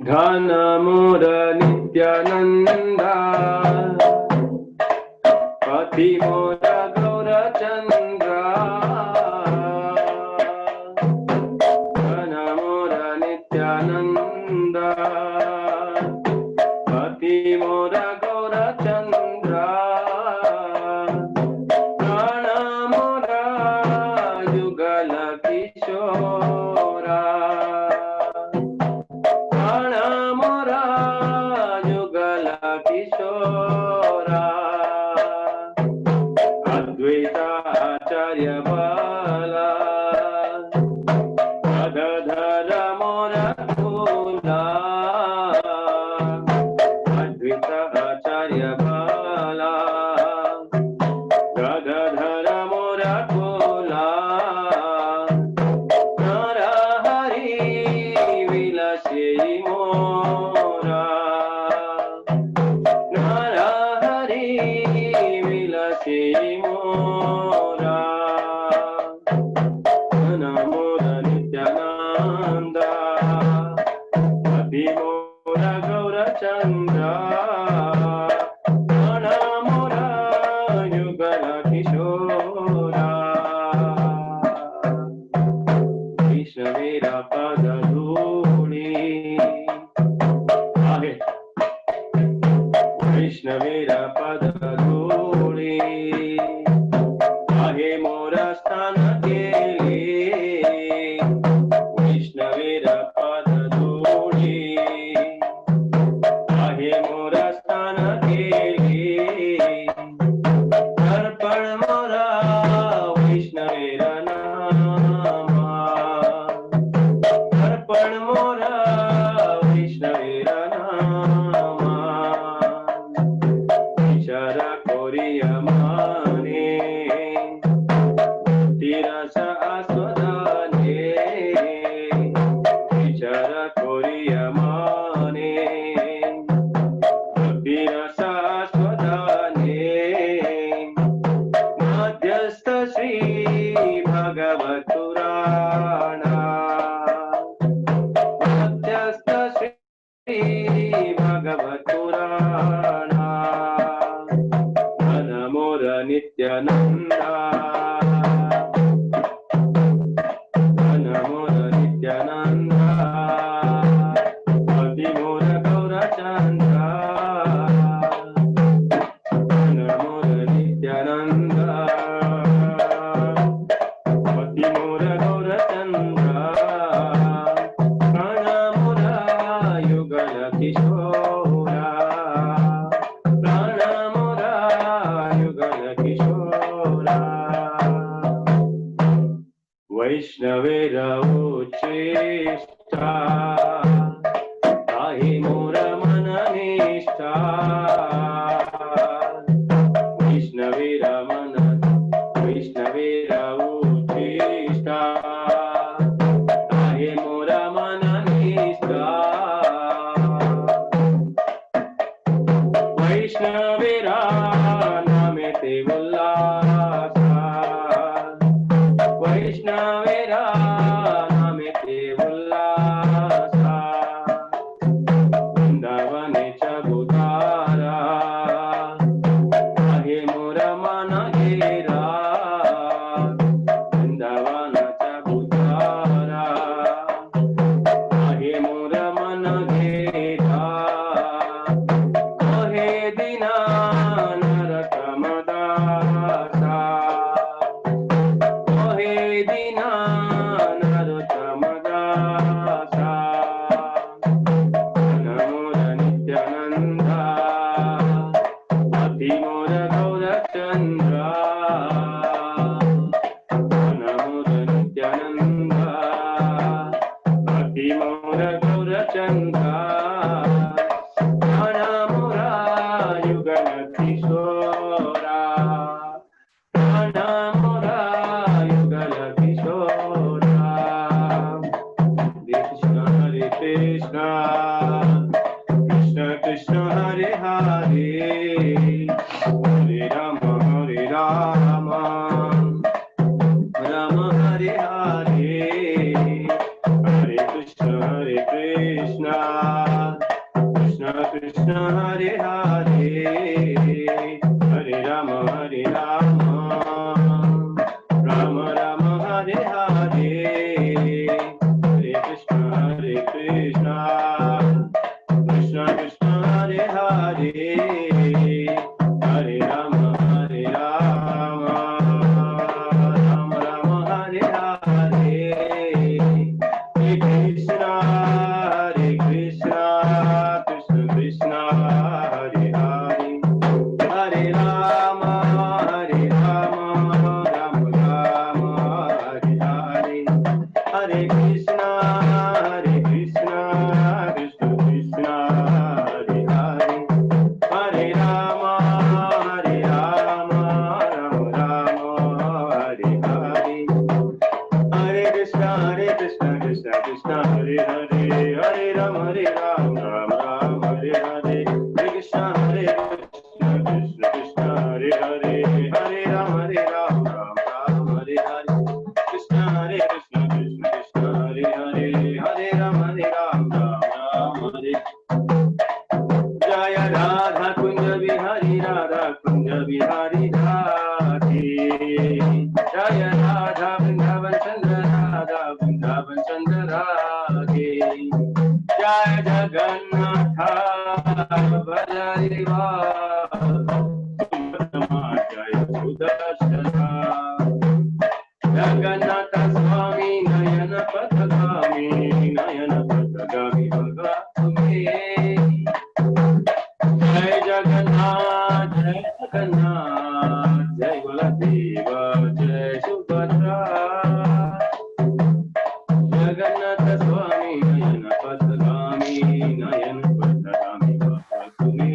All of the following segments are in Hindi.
घन मोर नित्यानंदा पति मोर गौरचंद्रा घन मोर नित्यानंदा पति मोर गौरचंद्रा प्राण मोर युगल किशोरा प्राण मोर युगल किशोरा अद्वैत आचार्य बाला गदधर मोर फूला अद्वैत आचार्य बाला गदधर मोर फूला नर हरि विलसे मोरा नर हरि विलसे मोरा घन मोर नित्यानंदा पति मोर गौरचंद्रा प्राण मोर युगल किशोरा वैष्णवेरा पद धूली आहे वैष्णवेरा पद धूली आहे मोर स्थान केले वैष्णवेरा पद धूली आहे मोर स्थान केले अर्पण मोरा वैष्णवेरा नामा अर्पण मोरा वैष्णवेरा नामा विचार कोरिया माने तिरस आस्वादने विचार कोरिया माने तिरस आस्वादने मध्यस्थ श्री भगवत पुराणा मध्यस्थ श्री भगवत पुराणा घन मोर नित्यानंदा घन मोर नित्यानंदा पति मोर गौरचंद्रा घन मोर नित्यानंदा पति मोर गौरचंद्रा प्राण मोर युगल किशोरा प्राण मोर युगल किशोरा वैष्णवेरा उच्चेष्टा आहे मोर मन निष्ठा वैष्णवेरा मन वैष्णवेरा उच्चेष्टा आहे मोर मन निष्ठा वैष्णवेरा नामे ते उल्लासा वैष्णवेरा नामे ते उल्लासा वृंदावने च भूतारा आहे मोर मन घेरा वृंदावन च भूतारा आहे मोर मन घेरा कहे दीना नरतम दासा कहे दीना नरोत्तम दासा घन मोर नित्यानंदा पति मोर गौरचंद्रा घन मोर नित्यानंदा पति मोर गौरचंद्रा प्राण मोर युगल किशोरा प्राण मोर युगल किशोरा हरे Krishna Krishna Krishna Hare Hare Hare Ram Ram Hare Hare Hare Krishna Hare Krishna, Krishna Krishna, Hare Hare, Hare Rama, Rama Rama, Hare Hare, Hare Krishna, Krishna Krishna, Hare Hare, Hare Rama, Ram Ram, Hare Hare, Hare Krishna, Krishna Krishna, Hare Hare, Hare Rama, Ram Ram, Hare Hare, Krishna Krishna Krishna, Hare Hare, Hare Rama, Ram Ram, Hare Jaya Radha Kunja Bihari, Radha Kunja Bihari Radhe, Jaya Radha Vrindavan Chandra, Radha Vrindavan Chandra Radhe, Jaya Jagannatha Bajariva, Jaya Sudarshana, Jagannatha Swami Nayana Pathagami, Nayana Pathagami Bhagavate, Jai Jagannath, Jai Jagannath, Jai Baladeva, Jai Subhadra, Jagannath Swami Nayana Pathagami, Nayana Pathagami Bhagavate,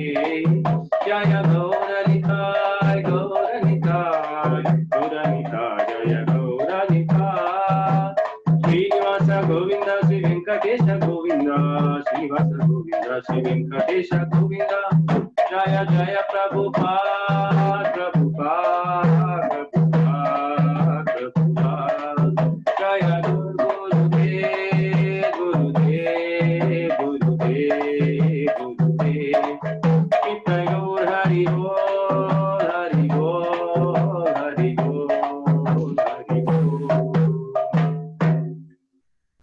Jaya Gaura Nitai, Gaura Nitai, Gaura Nitai, Jaya Gaura Nitai, Srinivasa Govinda, Sri Venkatesha Govinda, Srinivasa Govinda, Sri Venkatesha Govinda, Jaya Jaya Prabhupada, Prabhupada, Prabhupada, Prabhupada, Jaya Guru Gurudev, Gurudev, Gurudev, Gurudev, Nitai Gaur Hari Bol, Hari Bol, Hari Bol, Hari Bol.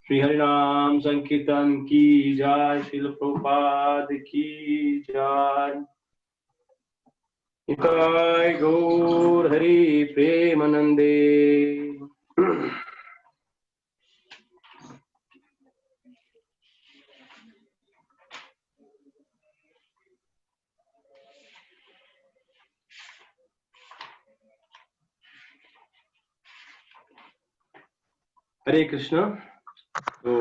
Shri हरिनाम संकीर्तन की जय, श्रील प्रभुपाद की जय। निताय गौर हरि प्रेमानंदे। हरे कृष्ण। तो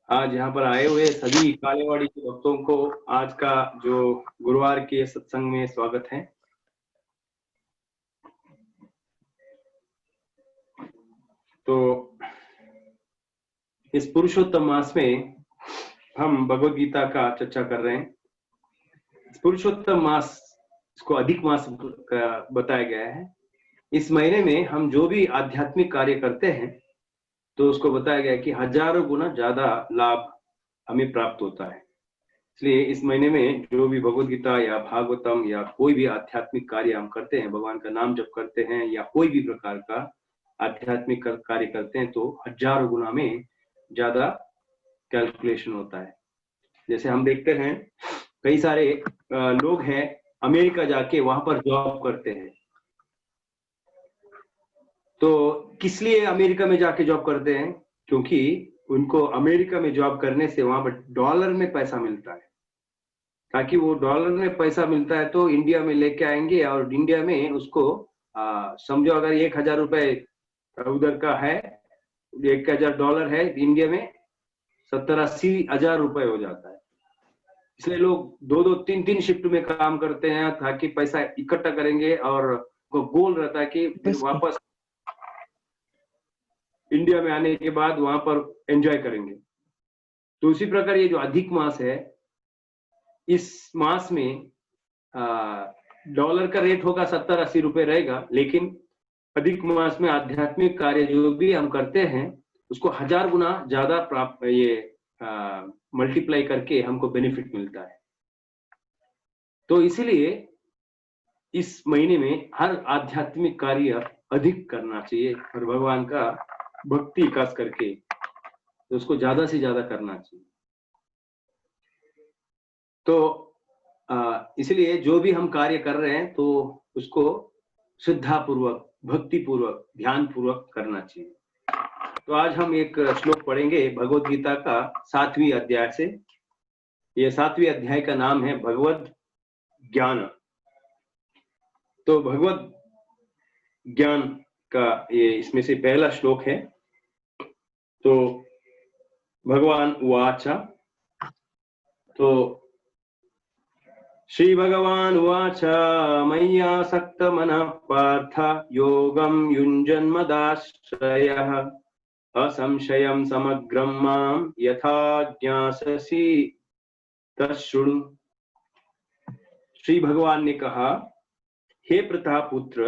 आज यहाँ पर आए हुए सभी कालेवाड़ी के भक्तों को आज का जो गुरुवार के सत्संग में स्वागत है। तो इस पुरुषोत्तम मास में हम भगवद गीता का चर्चा कर रहे हैं। इस पुरुषोत्तम मास, इसको अधिक मास बताया गया है। इस महीने में हम जो भी आध्यात्मिक कार्य करते हैं तो उसको बताया गया कि हजारों गुना ज्यादा लाभ हमें प्राप्त होता है। इसलिए इस महीने में जो भी भगवद गीता या भागवतम या कोई भी आध्यात्मिक कार्य हम करते हैं, भगवान का नाम जप करते हैं या कोई भी प्रकार का आध्यात्मिक कार्य करते हैं तो हजारों गुना में ज्यादा कैलकुलेशन होता है। जैसे हम देखते हैं कई सारे लोग हैं अमेरिका जाके वहां पर जॉब करते हैं। तो किस लिए अमेरिका में जाके जॉब करते हैं? क्योंकि उनको अमेरिका में जॉब करने से वहां पर डॉलर में पैसा मिलता है, ताकि वो डॉलर में पैसा मिलता है तो इंडिया में लेके आएंगे और इंडिया में उसको समझो अगर 1000 रुपए उधर का है, 1000 डॉलर है, इंडिया में 70-80 हजार रुपए हो जाता है। इसलिए लोग 2-2, 3-3 शिफ्ट में काम करते हैं ताकि पैसा इकट्ठा करेंगे और वो गोल रहता है कि फिर वापस इंडिया में आने के बाद वहां पर एंजॉय करेंगे। तो उसी प्रकार ये जो अधिक मास है, इस मास में डॉलर का रेट होगा 70-80 रुपए रहेगा, लेकिन अधिक मास में आध्यात्मिक कार्य जो भी हम करते हैं उसको 1000 गुना ज्यादा प्राप्त मल्टीप्लाई करके हमको बेनिफिट मिलता है। तो इसीलिए इस महीने में हर आध्यात्मिक कार्य अधिक करना चाहिए और भगवान का भक्ति खास करके तो उसको ज्यादा से ज्यादा करना चाहिए। तो इसलिए जो भी हम कार्य कर रहे हैं तो उसको श्रद्धा पूर्वक, भक्ति पूर्वक, ध्यान पूर्वक करना चाहिए। तो आज हम एक श्लोक पढ़ेंगे भगवद गीता का 7वें अध्याय से। यह 7वें अध्याय का नाम है भगवद ज्ञान। तो भगवद ज्ञान का ये इसमें से पहला श्लोक है। तो भगवान उवाच, तो श्री भगवान उवाच, मय्यासक्तमनः पार्थ योगं युञ्जन्मदाश्रयः असंशयं समग्रं मां यथा ज्ञास्यसि तच्छृणु। श्री भगवान ने कहा, हे प्रतापुत्र,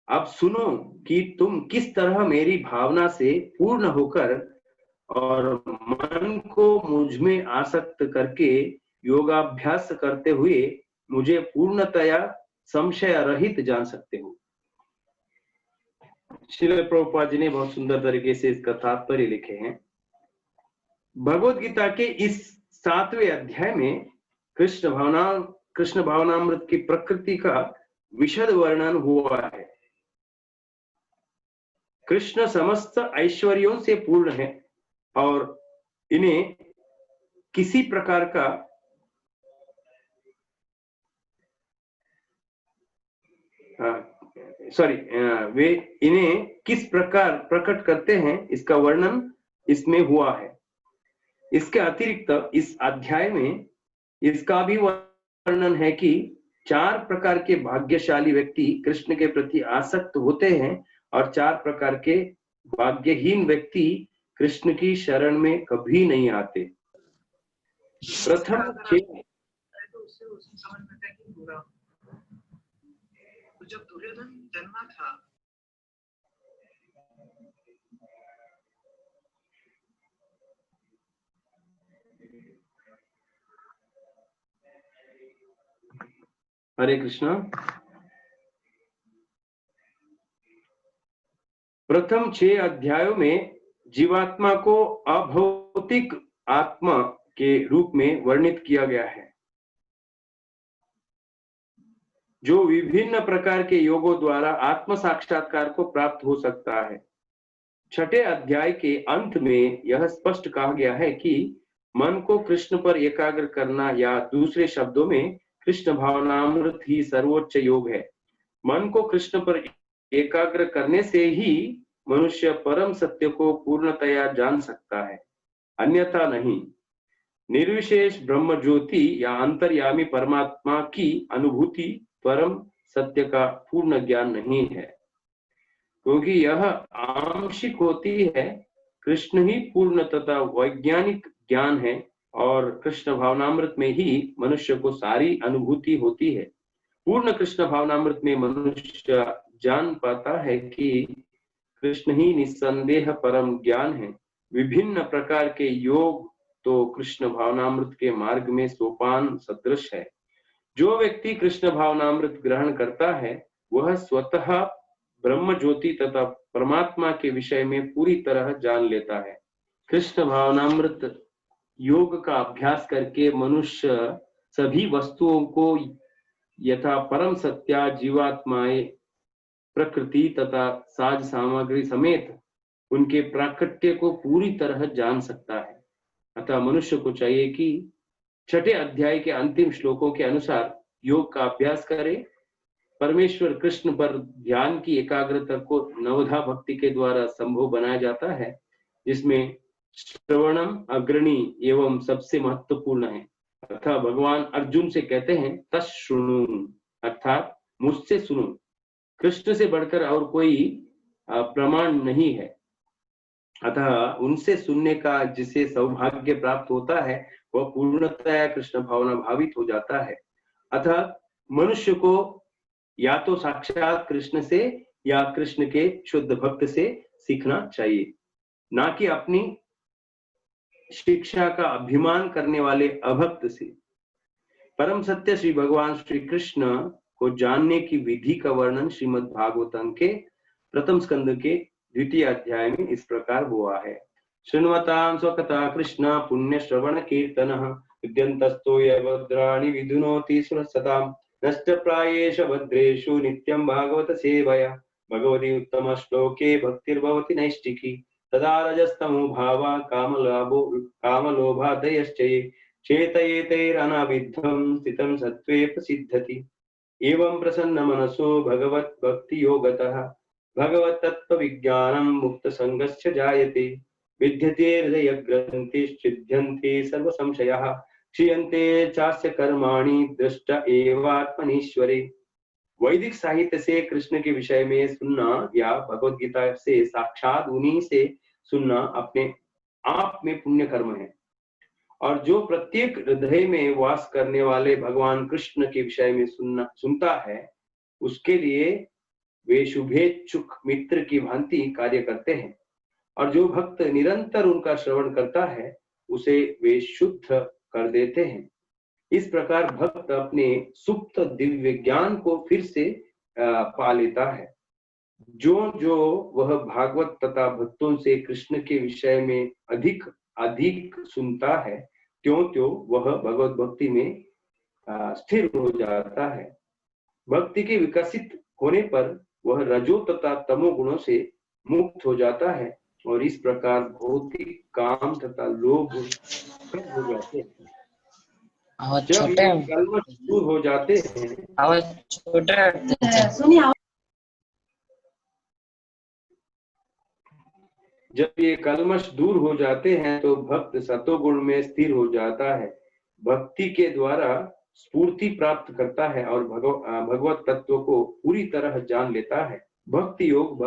अब सुनो कि तुम किस तरह मेरी भावना से पूर्ण होकर और मन को मुझ में आसक्त करके योगाभ्यास करते हुए मुझे पूर्णतया संशय रहित जान सकते हो। श्रील प्रभुपाद जी ने बहुत सुंदर तरीके से इसका तात्पर्य लिखे हैं। भगवत गीता के इस 7वें अध्याय में कृष्ण भावनामृत की प्रकृति का विशद वर्णन हुआ है। कृष्ण समस्त ऐश्वर्यों से पूर्ण है और इन्हें किसी प्रकार का वे इन्हें किस प्रकार प्रकट करते हैं इसका वर्णन इसमें हुआ है। इसके अतिरिक्त इस अध्याय में इसका भी वर्णन है कि 4 प्रकार के भाग्यशाली व्यक्ति कृष्ण के प्रति आसक्त होते हैं और 4 प्रकार के भाग्यहीन व्यक्ति कृष्ण की शरण में कभी नहीं आते। प्रथम जब दुर्योधन जन्मा था, हरे कृष्णा, प्रथम 6 अध्यायों में जीवात्मा को अभौतिक आत्मा के रूप में वर्णित किया गया है, जो विभिन्न प्रकार के योगों द्वारा आत्म साक्षात्कार को प्राप्त हो सकता है। 6ठे अध्याय के अंत में यह स्पष्ट कहा गया है कि मन को कृष्ण पर एकाग्र करना, या दूसरे शब्दों में कृष्ण भावनामृत ही सर्वोच्च योग है। मन को कृष्ण पर एकाग्र करने से ही मनुष्य परम सत्य को पूर्णतया जान सकता है, अन्यथा नहीं। निर्विशेष ब्रह्म ज्योति या अंतर्यामी परमात्मा की अनुभूति परम सत्य का पूर्ण ज्ञान नहीं है, क्योंकि यह आंशिक होती है। कृष्ण ही पूर्ण तथा वैज्ञानिक ज्ञान है और कृष्ण भावनामृत में ही मनुष्य को सारी अनुभूति होती है। पूर्ण कृष्ण भावनामृत में मनुष्य जान पाता है कि कृष्ण ही निस्संदेह परम ज्ञान है। विभिन्न प्रकार के योग तो कृष्ण भावनामृत के मार्ग में सोपान सदृश है। जो व्यक्ति कृष्ण भावनामृत ग्रहण करता है वह स्वतः ब्रह्म ज्योति तथा परमात्मा के विषय में पूरी तरह जान लेता है। कृष्ण भावनामृत योग का अभ्यास करके मनुष्य सभी वस्तुओं को यथा परम सत्या, जीवात्माएं, प्रकृति तथा साज सामग्री समेत उनके प्राकट्य को पूरी तरह जान सकता है। अतः मनुष्य को चाहिए कि 6ठे अध्याय के अंतिम श्लोकों के अनुसार योग का अभ्यास करे। परमेश्वर कृष्ण पर ध्यान की एकाग्रता को नवधा भक्ति के द्वारा संभव बनाया जाता है, जिसमें श्रवणम अग्रणी एवं सबसे महत्वपूर्ण है। अतः भगवान अर्जुन से कहते हैं तच्छृणु, अर्थात मुझसे सुनो। कृष्ण से बढ़कर और कोई प्रमाण नहीं है, अतः उनसे सुनने का जिसे सौभाग्य प्राप्त होता है वह पूर्णतया कृष्ण भावना भावित हो जाता है। अतः मनुष्य को या तो साक्षात कृष्ण से या कृष्ण के शुद्ध भक्त से सीखना चाहिए, ना कि अपनी शिक्षा का अभिमान करने वाले अभक्त से। परम सत्य श्री भगवान श्री कृष्ण को जानने की विधि का वर्णन श्रीमद् भागवतम के प्रथम स्कंद के 2य अध्याय में इस प्रकार हुआ है। शृण्वतां स्वकथा कृष्ण पुण्य श्रवण कीर्तनः विद्यन्तस्तो यद्राणि विधुनोति सुरसताम् नष्टप्रायेषु भद्रेषु नित्यं भागवत सेवया भगवती उत्तम श्लोके भक्तिर्भवति नैष्टिकी तदा रजस्तमो भावा कामलोभादयश्च ये चेतयेतैरनाविद्धं स्थितं सत्त्वे प्रसिद्धति। एवं प्रसन्न मनसो भगवत भक्ति योगतः भगवत तत्व विज्ञानम मुक्त संगस्य जायते विद्यते हृदय ग्रंथिश्चिद्यन्ते सर्व संशयाः क्षीयन्ते चास्य कर्माणि दृष्ट एवात्मनीश्वरे। वैदिक साहित्य से कृष्ण के विषय में सुनना या भगवत गीता से साक्षात उन्हीं से सुनना अपने आप में पुण्य कर्म है, और जो प्रत्येक हृदय में वास करने वाले भगवान कृष्ण के विषय में सुनता है, उसके लिए वे शुभेच्छुक मित्र की भांति कार्य करते हैं, और जो भक्त निरंतर उनका श्रवण करता है उसे वे शुद्ध कर देते हैं। इस प्रकार भक्त अपने सुप्त दिव्य ज्ञान को फिर से पा लेता है। जो जो वह भागवत तथा भक्तों से कृष्ण के विषय में अधिक अधिक सुनता है, त्यों त्यों वह भगवत भक्ति में स्थिर हो जाता है। भक्ति के विकसित होने पर वह रजो तथा तमो गुणों से मुक्त हो जाता है, और इस प्रकार भौतिक काम तथा लोभ कम हो जाते हैं। जब ये कलमश दूर हो जाते हैं, जब ये कलमश दूर हो जाते हैं तो भक्त सतोगुण में स्थिर हो जाता है, भक्ति के द्वारा स्फूर्ति प्राप्त करता है और भगवत तत्व को पूरी तरह जान लेता है। भक्ति योग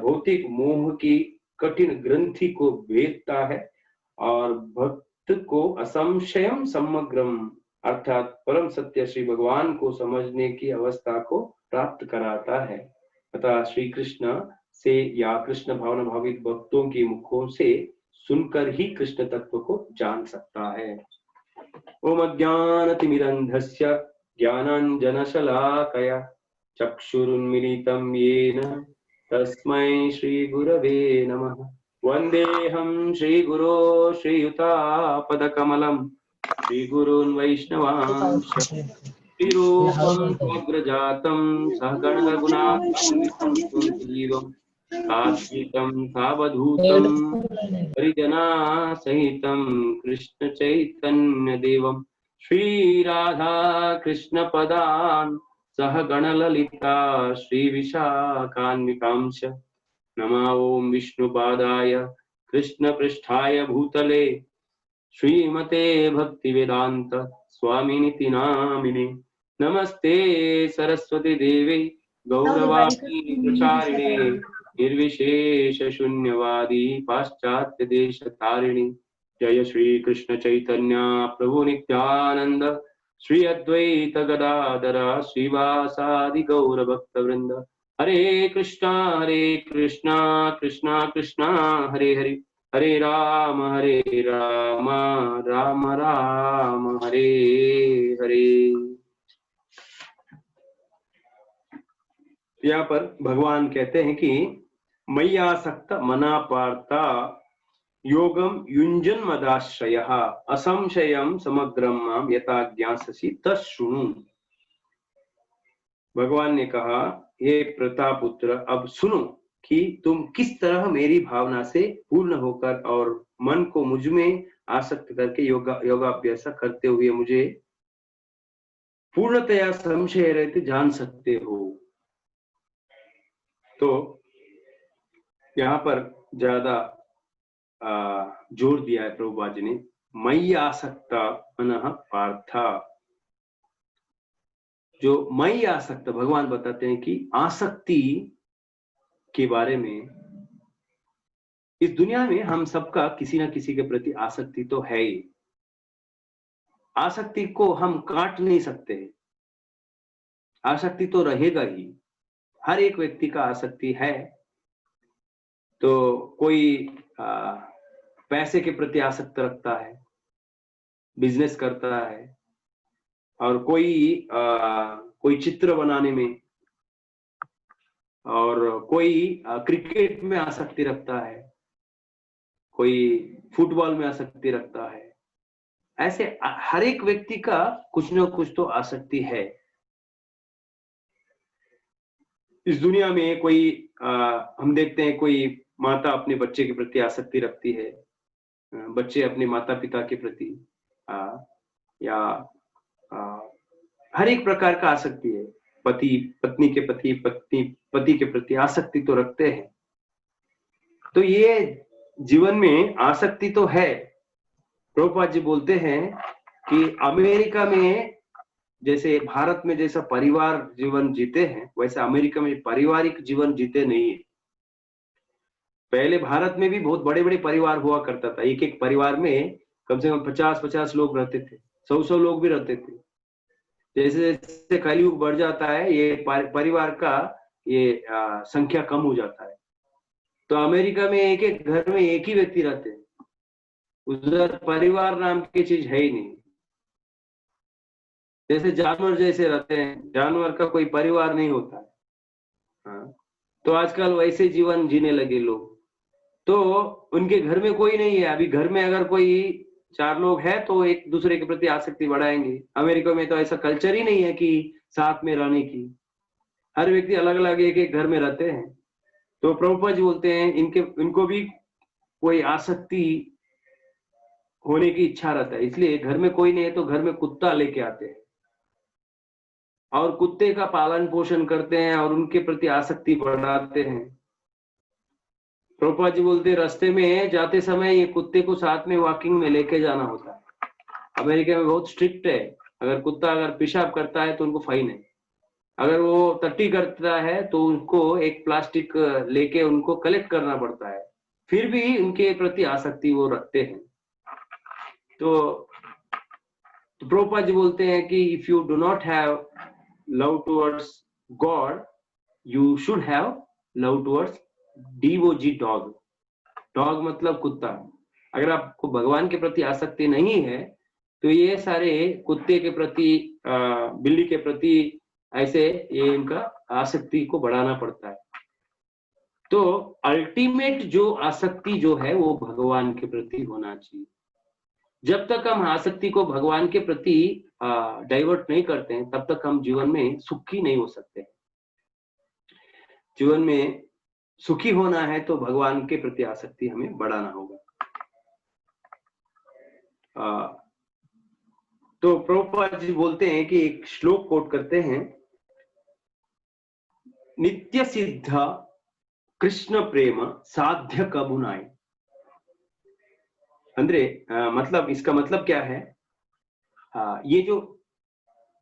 भौतिक मोह की कठिन ग्रंथि को भेदता है और भक्त को असंशयम समग्रम अर्थात परम सत्य श्री भगवान को समझने की अवस्था को प्राप्त कराता है। अतः श्री कृष्ण से या कृष्ण भावना भावित भक्तों के मुखों से सुनकर ही कृष्ण तत्व को जान सकता है। ओम अज्ञानतिमिरन्धस्य ज्ञानाञ्जनशलाकया चक्षुरुन्मीलितं येन तस्मै श्रीगुरवे नमः। वन्देऽहं श्रीगुरो श्रीयुतापदकमलं श्रीगुरून् वैष्णवांश्च श्रीरूपं स्वग्रजातं सहगण रघुनाथान्वितं तं सात्विकं सावधूतं हरिजना सहितं कृष्ण चैतन्य देवं श्रीराधा कृष्ण पदान् सह गणललिता श्रीविशाखान्विकांश। नमः ओं विष्णुपादाय कृष्ण पृष्ठाय भूतले श्रीमते भक्तिवेदांत स्वामिनिति नामिने। नमस्ते सरस्वती देवे गौरवाणी प्रचारिणे निर्विशेष शून्यवादी पाश्चात्य देश तारिणी। जय श्री कृष्ण चैतन्य प्रभु नित्यानंद श्री अद्वैत गदाधर श्रीवासादि गौर भक्त वृंद। हरे कृष्णा कृष्णा कृष्णा हरे हरे, हरे राम राम राम हरे हरे। यहाँ पर भगवान कहते हैं कि मय्यासक्त मना पार्था योगम युंजन मदाश्रयः असंशयम समग्रम माम यथा ज्ञास्यसि तच्छृणु। भगवान ने कहा, हे प्रतापुत्र, अब सुनो कि तुम किस तरह मेरी भावना से पूर्ण होकर और मन को मुझ में आसक्त करके योगाभ्यास करते हुए मुझे पूर्णतया संशय रहते जान सकते हो। तो यहाँ पर ज्यादा जोर दिया है प्रभुपाद जी ने, मयि आसक्त मनः पार्थ। जो मयि आसक्त, भगवान बताते हैं कि आसक्ति के बारे में इस दुनिया में हम सबका किसी न किसी के प्रति आसक्ति तो है ही। आसक्ति को हम काट नहीं सकते, आसक्ति तो रहेगा ही। हर एक व्यक्ति का आसक्ति है। तो कोई पैसे के प्रति आसक्त रखता है, बिजनेस करता है, और कोई चित्र बनाने में, और कोई क्रिकेट में आसक्ति रखता है, कोई फुटबॉल में आसक्ति रखता है। ऐसे हर एक व्यक्ति का कुछ न कुछ तो आसक्ति है। इस दुनिया में कोई हम देखते हैं कोई माता अपने बच्चे के प्रति आसक्ति रखती है, बच्चे अपने माता पिता के प्रति या हर एक प्रकार का आसक्ति है। पति पत्नी के प्रति, पत्नी पति के प्रति आसक्ति तो रखते हैं। तो ये जीवन में आसक्ति तो है। प्रभुपाद जी बोलते हैं कि अमेरिका में जैसे भारत में जैसा परिवार जीवन जीते हैं, वैसे अमेरिका में पारिवारिक जीवन जीते नहीं है। पहले भारत में भी बहुत बड़े बड़े परिवार हुआ करता था, एक एक परिवार में कम से कम 50-50 लोग रहते थे, 100-100 लोग भी रहते थे। जैसे जैसे कलयुग बढ़ जाता है, ये परिवार का ये संख्या कम हो जाता है। तो अमेरिका में एक एक घर में एक ही व्यक्ति रहते हैं, उधर परिवार नाम की चीज है ही नहीं। जैसे जानवर जैसे रहते हैं, जानवर का कोई परिवार नहीं होता है। हाँ, तो आजकल वैसे जीवन जीने लगे लोग। तो उनके घर में कोई नहीं है। अभी घर में अगर कोई 4 लोग हैं तो एक दूसरे के प्रति आसक्ति बढ़ाएंगे। अमेरिका में तो ऐसा कल्चर ही नहीं है कि साथ में रहने की। हर व्यक्ति अलग अलग एक एक घर में रहते हैं। तो प्रभुपाद जी बोलते हैं इनको भी कोई आसक्ति होने की इच्छा रहता है, इसलिए घर में कोई नहीं है तो घर में कुत्ता लेके आते हैं और कुत्ते का पालन पोषण करते हैं और उनके प्रति आसक्ति बढ़ाते हैं। प्रभुपाद जी बोलते हैं रास्ते में जाते समय ये कुत्ते को साथ में वॉकिंग में लेके जाना होता है। अमेरिका में बहुत स्ट्रिक्ट है, अगर कुत्ता अगर पेशाब करता है तो उनको फाइन है। अगर वो टट्टी करता है तो उनको एक प्लास्टिक लेके उनको कलेक्ट करना पड़ता है, फिर भी उनके प्रति आसक्ति वो रखते हैं। तो प्रभुपाद जी बोलते हैं कि if you do not have love towards God, you should have love towards DOG dog. Dog मतलब कुत्ता। अगर आपको भगवान के प्रति आसक्ति नहीं है तो ये सारे कुत्ते के प्रति, बिल्ली के प्रति ऐसे ये इनका आसक्ति को बढ़ाना पड़ता है। तो अल्टीमेट जो आसक्ति जो है वो भगवान के प्रति होना चाहिए। जब तक हम आसक्ति को भगवान के प्रति डाइवर्ट नहीं करते हैं तब तक हम जीवन में सुखी नहीं हो सकते। जीवन में सुखी होना है तो भगवान के प्रति आसक्ति हमें बढ़ाना होगा। तो प्रभुपाद जी बोलते हैं कि एक श्लोक कोट करते हैं, नित्य सिद्ध कृष्ण प्रेम साध्य कबुनाई। अंद्रे मतलब इसका मतलब क्या है? ये जो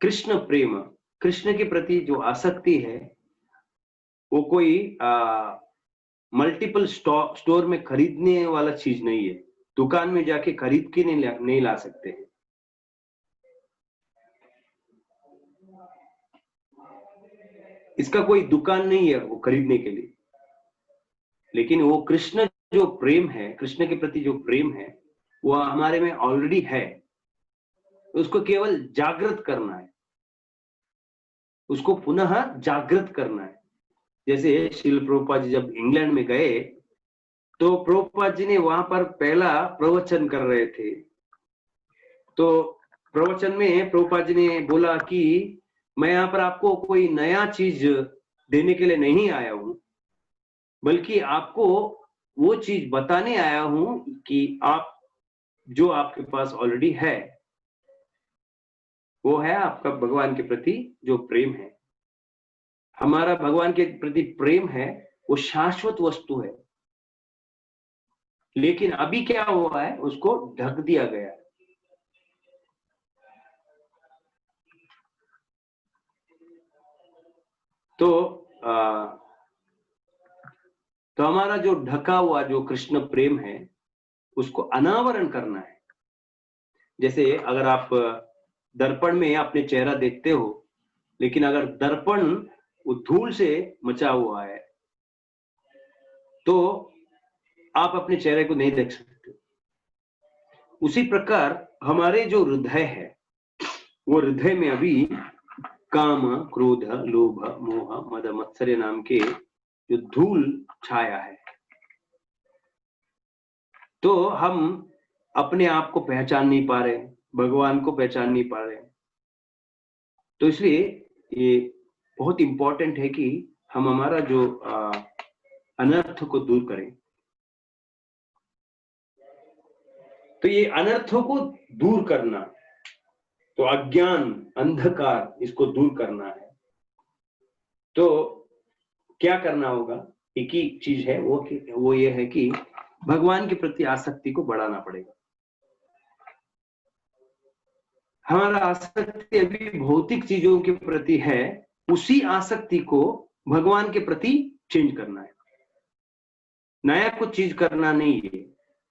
कृष्ण प्रेम, कृष्ण के प्रति जो आसक्ति है वो कोई मल्टीपल स्टोर में खरीदने वाला चीज नहीं है। दुकान में जाके खरीद के नहीं ला सकते हैं। इसका कोई दुकान नहीं है वो खरीदने के लिए। लेकिन वो कृष्ण जो प्रेम है, कृष्ण के प्रति जो प्रेम है वो हमारे में ऑलरेडी है। उसको केवल जागृत करना है, उसको पुनः जागृत करना है। जैसे श्रील प्रभुपाद जी जब इंग्लैंड में गए तो प्रभुपाद जी ने वहां पर पहला प्रवचन कर रहे थे। तो प्रवचन में प्रभुपाद जी ने बोला कि मैं यहाँ पर आपको कोई नया चीज देने के लिए नहीं आया हूं, बल्कि आपको वो चीज बताने आया हूं कि आप जो आपके पास ऑलरेडी है वो है आपका भगवान के प्रति जो प्रेम है। हमारा भगवान के प्रति प्रेम है वो शाश्वत वस्तु है, लेकिन अभी क्या हुआ है उसको ढक दिया गया है। तो हमारा जो ढका हुआ जो कृष्ण प्रेम है उसको अनावरण करना है। जैसे अगर आप दर्पण में अपने चेहरा देखते हो, लेकिन अगर दर्पण वो धूल से मचा हुआ है तो आप अपने चेहरे को नहीं देख सकते। उसी प्रकार हमारे जो हृदय है वो हृदय में अभी काम, क्रोध, लोभ, मोह, मद, मत्सर्य नाम के जो धूल छाया है। तो हम अपने आप को पहचान नहीं पा रहे, भगवान को पहचान नहीं पा रहे। तो इसलिए ये बहुत इंपॉर्टेंट है कि हम हमारा जो अनर्थ को दूर करें। तो ये अनर्थों को दूर करना, तो अज्ञान, अंधकार, इसको दूर करना है। तो क्या करना होगा, एक ही चीज है, वो ये है कि भगवान के प्रति आसक्ति को बढ़ाना पड़ेगा। हमारा आसक्ति अभी भौतिक चीजों के प्रति है, उसी आसक्ति को भगवान के प्रति चेंज करना है, नया कुछ चीज करना नहीं है।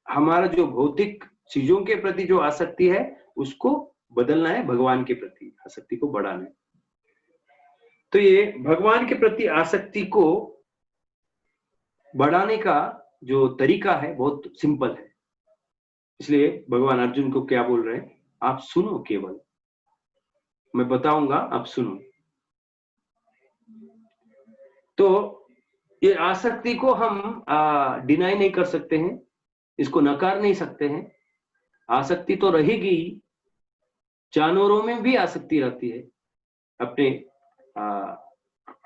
हमारा जो भौतिक चीजों के प्रति जो आसक्ति है उसको बदलना है, भगवान के प्रति आसक्ति को बढ़ाना है। तो ये भगवान के प्रति आसक्ति को बढ़ाने का जो तरीका है बहुत सिंपल है। इसलिए भगवान अर्जुन को क्या बोल रहे हैं, आप सुनो, केवल मैं बताऊंगा, आप सुनो। तो ये आसक्ति को हम डिनाई नहीं कर सकते हैं, इसको नकार नहीं सकते हैं। आसक्ति तो रहेगी ही, जानवरों में भी आसक्ति रहती है। अपने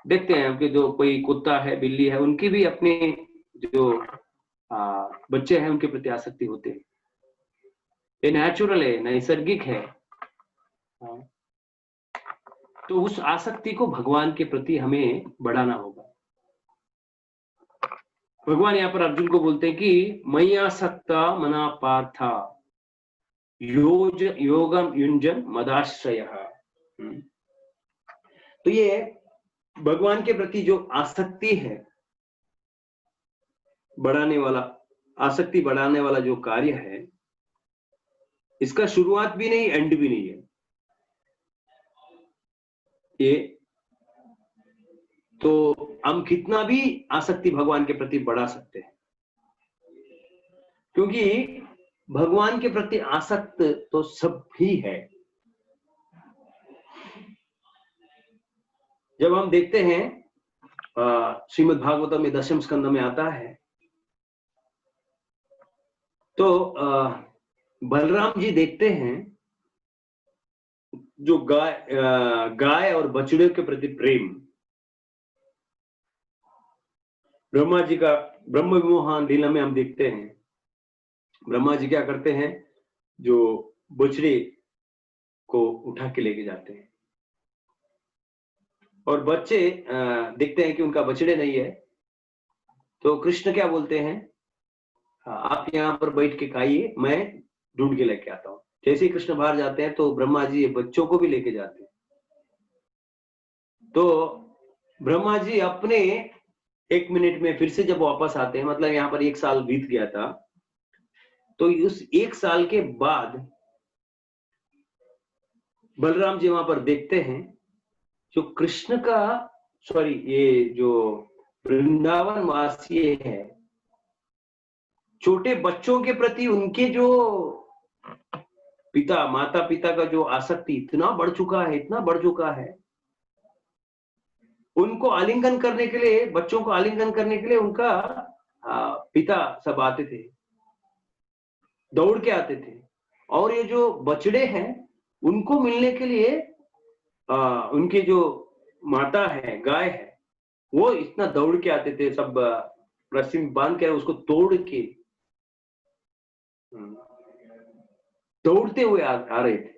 देखते हैं कि जो कोई कुत्ता है, बिल्ली है, उनकी भी अपने जो बच्चे हैं उनके प्रति आसक्ति होते हैं। ये नेचुरल है, नैसर्गिक है। तो उस आसक्ति को भगवान के प्रति हमें बढ़ाना होगा। भगवान यहाँ पर अर्जुन को बोलते हैं कि मय्यासक्ता मना पार्था योगम युञ्जन मदाश्रयः। तो ये भगवान के प्रति जो आसक्ति है बढ़ाने वाला, आसक्ति बढ़ाने वाला जो कार्य है, इसका शुरुआत भी नहीं, एंड भी नहीं है। ये तो हम कितना भी आसक्ति भगवान के प्रति बढ़ा सकते हैं, क्योंकि भगवान के प्रति आसक्त तो सब ही है। जब हम देखते हैं श्रीमद् भागवतम में 10वें स्कंद में आता है, तो बलराम जी देखते हैं जो गाय और बछड़े के प्रति प्रेम, ब्रह्मा जी का ब्रह्म विमोहन लीला में हम देखते हैं। ब्रह्मा जी क्या करते हैं, जो बछड़े को उठा के लेके जाते हैं, और बच्चे देखते हैं कि उनका बछड़े नहीं है, तो कृष्ण क्या बोलते हैं, आप यहाँ पर बैठ के खाइए, मैं ढूंढ के लेके आता हूँ। जैसे ही कृष्ण बाहर जाते हैं तो ब्रह्मा जी बच्चों को भी लेके जाते हैं। तो ब्रह्मा जी अपने 1 मिनट में फिर से जब वापस आते हैं, मतलब यहाँ पर 1 साल बीत गया था, तो उस 1 साल के बाद बलराम जी वहां पर देखते हैं जो कृष्ण का, सॉरी, ये जो वृंदावन वासी है, छोटे बच्चों के प्रति उनके जो माता पिता का जो आसक्ति इतना बढ़ चुका है, इतना बढ़ चुका है। उनको आलिंगन करने के लिए, बच्चों को आलिंगन करने के लिए उनका पिता सब आते थे, दौड़ के आते थे। और ये जो बछड़े हैं उनको मिलने के लिए उनके जो माता है, गाय है, वो इतना दौड़ के आते थे, सब रस्सी में बांध के उसको तोड़ के दौड़ते हुए आ रहे थे।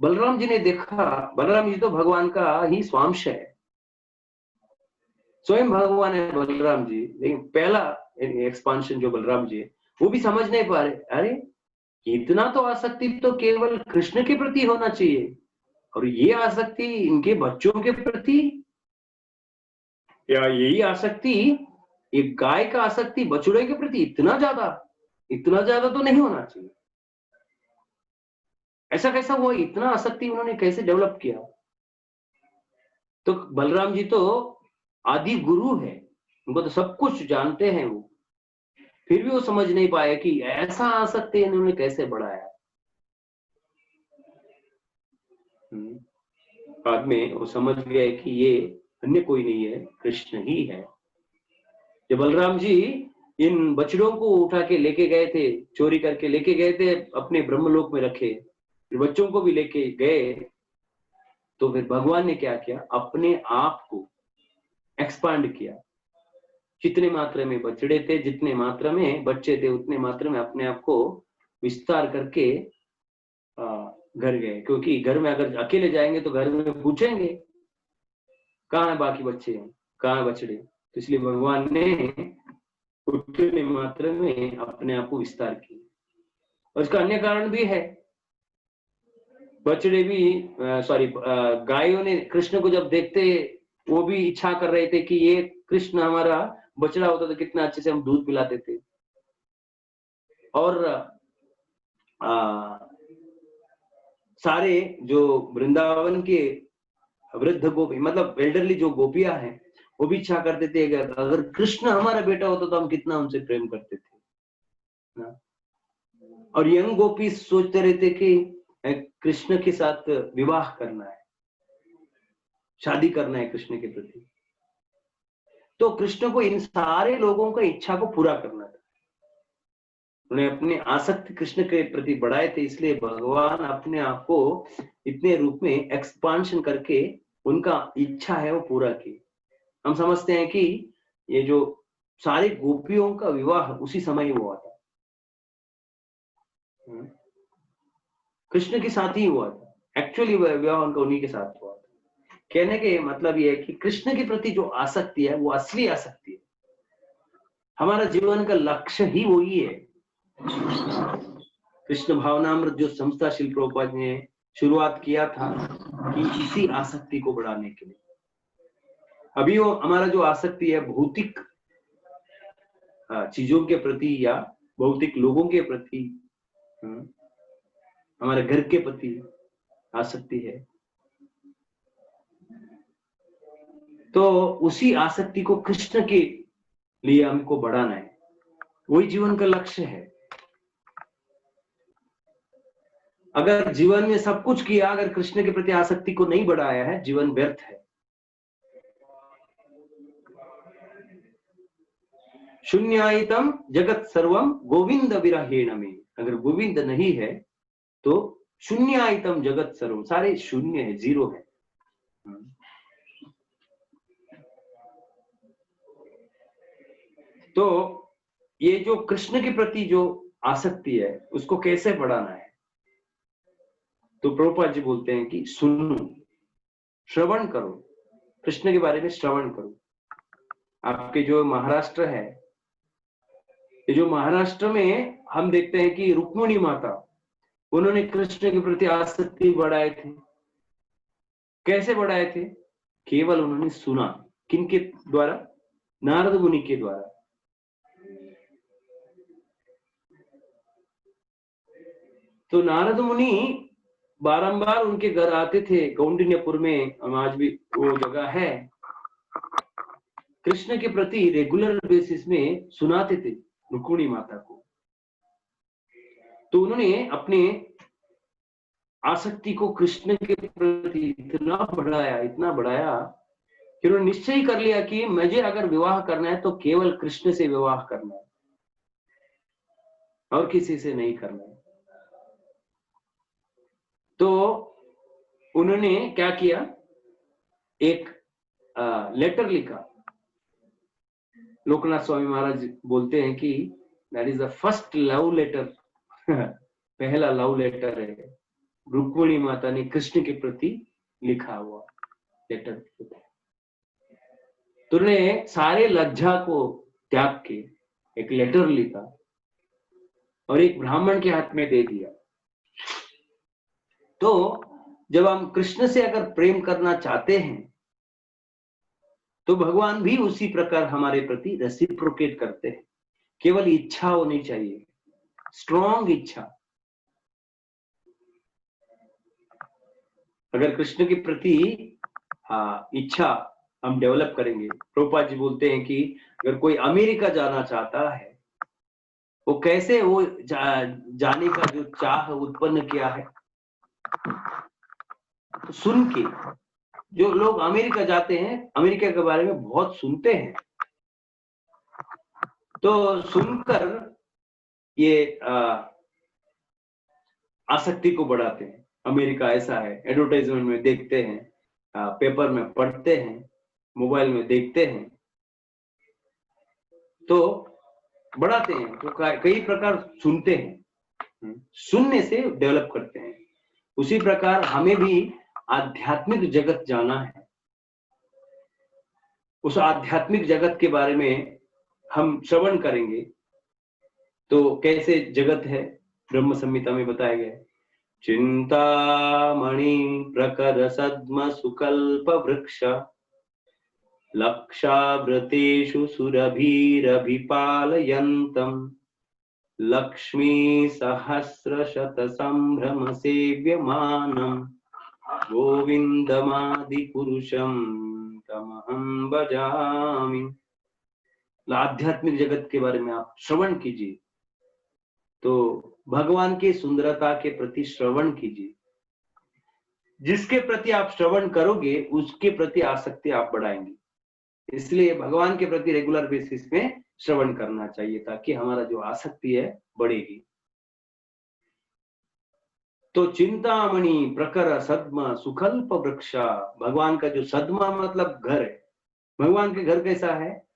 बलराम जी ने देखा, बलराम जी तो भगवान का ही स्वांश है, स्वयं भगवान है बलराम जी, लेकिन पहला एक्सपांशन जो बलराम जी है वो भी समझ नहीं पा रहे। अरे इतना तो आसक्ति तो केवल कृष्ण के प्रति होना चाहिए, और ये आसक्ति इनके बच्चों के प्रति, या यही आसक्ति एक गाय का आसक्ति बछड़े के प्रति इतना ज्यादा तो नहीं होना चाहिए। ऐसा कैसा हुआ, इतना आसक्ति उन्होंने कैसे डेवलप किया? तो बलराम जी तो आदि गुरु है, उनको तो सब कुछ जानते हैं वो, फिर भी वो समझ नहीं पाए कि ऐसा आसक्ति इन्होंने कैसे बढ़ाया। बाद में वो समझ गए कि ये अन्य कोई नहीं है, कृष्ण ही है। जब बलराम जी इन बछड़ों को उठा के लेके गए थे, चोरी करके लेके गए थे, अपने ब्रह्मलोक में रखे, फिर बच्चों को भी लेके गए, तो फिर भगवान ने क्या किया, अपने आप को एक्सपांड किया। जितने मात्रा में बछड़े थे, जितने मात्रा में बच्चे थे, उतने मात्रा में अपने आप को विस्तार करके घर गए। क्योंकि घर में अगर अकेले जाएंगे तो घर में पूछेंगे, कहाँ है बाकी बच्चे, कहाँ है बछड़े। तो इसलिए भगवान ने उतने मात्रा में अपने आप को विस्तार किया। और इसका अन्य कारण भी है, बछड़े भी गायों ने कृष्ण को जब देखते वो भी इच्छा कर रहे थे कि ये कृष्ण हमारा बछड़ा होता तो कितना अच्छे से हम दूध पिलाते थे। और सारे जो वृंदावन के वृद्ध गोपी मतलब एल्डरली जो गोपियां हैं वो भी इच्छा करते थे अगर कृष्ण हमारा बेटा होता तो हम कितना उनसे प्रेम करते थे ना? और यंग गोपी सोचते रहते कि कृष्ण के साथ विवाह करना है, शादी करना है कृष्ण के प्रति। तो कृष्ण को इन सारे लोगों का इच्छा को पूरा करना था। उन्हें अपने आसक्ति कृष्ण के प्रति बढ़ाए थे, इसलिए भगवान अपने आप को इतने रूप में एक्सपांशन करके उनका इच्छा है वो पूरा की। हम समझते हैं कि ये जो सारे गोपियों का विवाह उसी समय ही हुआ था, कृष्ण के साथ ही हुआ था। एक्चुअली विवाह उनका उन्हीं के साथ हुआ था। कहने के मतलब ये है कि कृष्ण के प्रति जो आसक्ति है वो असली आसक्ति है। हमारा जीवन का लक्ष्य ही वही है। कृष्ण भावनामृत जो संस्था श्रील प्रभुपाद ने शुरुआत किया था कि इसी आसक्ति को बढ़ाने के लिए। अभी वो हमारा जो आसक्ति है भौतिक चीजों के प्रति या भौतिक लोगों के प्रति, हमारे घर के प्रति आसक्ति है, तो उसी आसक्ति को कृष्ण के लिए हमको बढ़ाना है। वही जीवन का लक्ष्य है। अगर जीवन में सब कुछ किया, अगर कृष्ण के प्रति आसक्ति को नहीं बढ़ाया है, जीवन व्यर्थ है। शून्यायतम जगत सर्वम गोविंद विरहेण में, अगर गोविंद नहीं है तो शून्यायतम जगत सर्वम, सारे शून्य है, जीरो है। तो ये जो कृष्ण के प्रति जो आसक्ति है उसको कैसे बढ़ाना है? तो प्रभुपाद जी बोलते हैं कि सुनो, श्रवण करो, कृष्ण के बारे में श्रवण करो। आपके जो महाराष्ट्र है, ये जो महाराष्ट्र में हम देखते हैं कि रुक्मिणी माता, उन्होंने कृष्ण के प्रति आसक्ति बढ़ाए थे। कैसे बढ़ाए थे? केवल उन्होंने सुना। किनके द्वारा? नारद मुनि के द्वारा। तो नारद मुनि बारंबार उनके घर आते थे कौंडिन्यपुर में, आज भी वो जगह है। कृष्ण के प्रति रेगुलर बेसिस में सुनाते थे रुक्मिणी माता को। तो उन्होंने अपने आसक्ति को कृष्ण के प्रति इतना बढ़ाया कि उन्होंने निश्चय कर लिया कि मुझे अगर विवाह करना है तो केवल कृष्ण से विवाह करना है और किसी से नहीं करना है। तो उन्होंने क्या किया, एक लेटर लिखा। लोकनाथ स्वामी महाराज बोलते हैं कि that is the first love letter पहला लव लेटर है रुक्मिणी माता ने कृष्ण के प्रति लिखा हुआ लेटर। तो उन्होंने सारे लज्जा को त्याग के एक लेटर लिखा और एक ब्राह्मण के हाथ में दे दिया। तो जब हम कृष्ण से अगर प्रेम करना चाहते हैं तो भगवान भी उसी प्रकार हमारे प्रति रेसिप्रोकेट करते हैं। केवल इच्छा होनी चाहिए, स्ट्रॉन्ग इच्छा। अगर कृष्ण के प्रति इच्छा हम डेवलप करेंगे। प्रभुपाद जी बोलते हैं कि अगर कोई अमेरिका जाना चाहता है, वो कैसे वो जाने का जो चाह उत्पन्न किया है, तो सुन के। जो लोग अमेरिका जाते हैं, अमेरिका के बारे में बहुत सुनते हैं, तो सुनकर ये आसक्ति को बढ़ाते हैं। अमेरिका ऐसा है, एडवर्टाइजमेंट में देखते हैं, पेपर में पढ़ते हैं, मोबाइल में देखते हैं, तो बढ़ाते हैं। तो कई प्रकार सुनते हैं, सुनने से डेवलप करते हैं। उसी प्रकार हमें भी आध्यात्मिक जगत जाना है, उस आध्यात्मिक जगत के बारे में हम श्रवण करेंगे। तो कैसे जगत है, ब्रह्म संहिता में बताया गया है। चिंतामणि प्रकर सद्म सुकल्प वृक्ष लक्षावृतेषु सुरभिरभिपालयन्तम् लक्ष्मी सहस्रशत संभ्रम सेव्यमानम् गोविंदमादिपुरुषं तमहं भजामि। आध्यात्मिक जगत के बारे में आप श्रवण कीजिए, तो भगवान की सुंदरता के प्रति श्रवण कीजिए। जिसके प्रति आप श्रवण करोगे उसके प्रति आसक्ति आप बढ़ाएंगे। इसलिए भगवान के प्रति रेगुलर बेसिस में श्रवण करना चाहिए, ताकि हमारा जो आसक्ति है बढ़ेगी। तो चिंतामणि प्रकर सद्म सुकल्प वृक्ष, भगवान का जो सद्मा मतलब घर है। भगवान के घर कैसा है?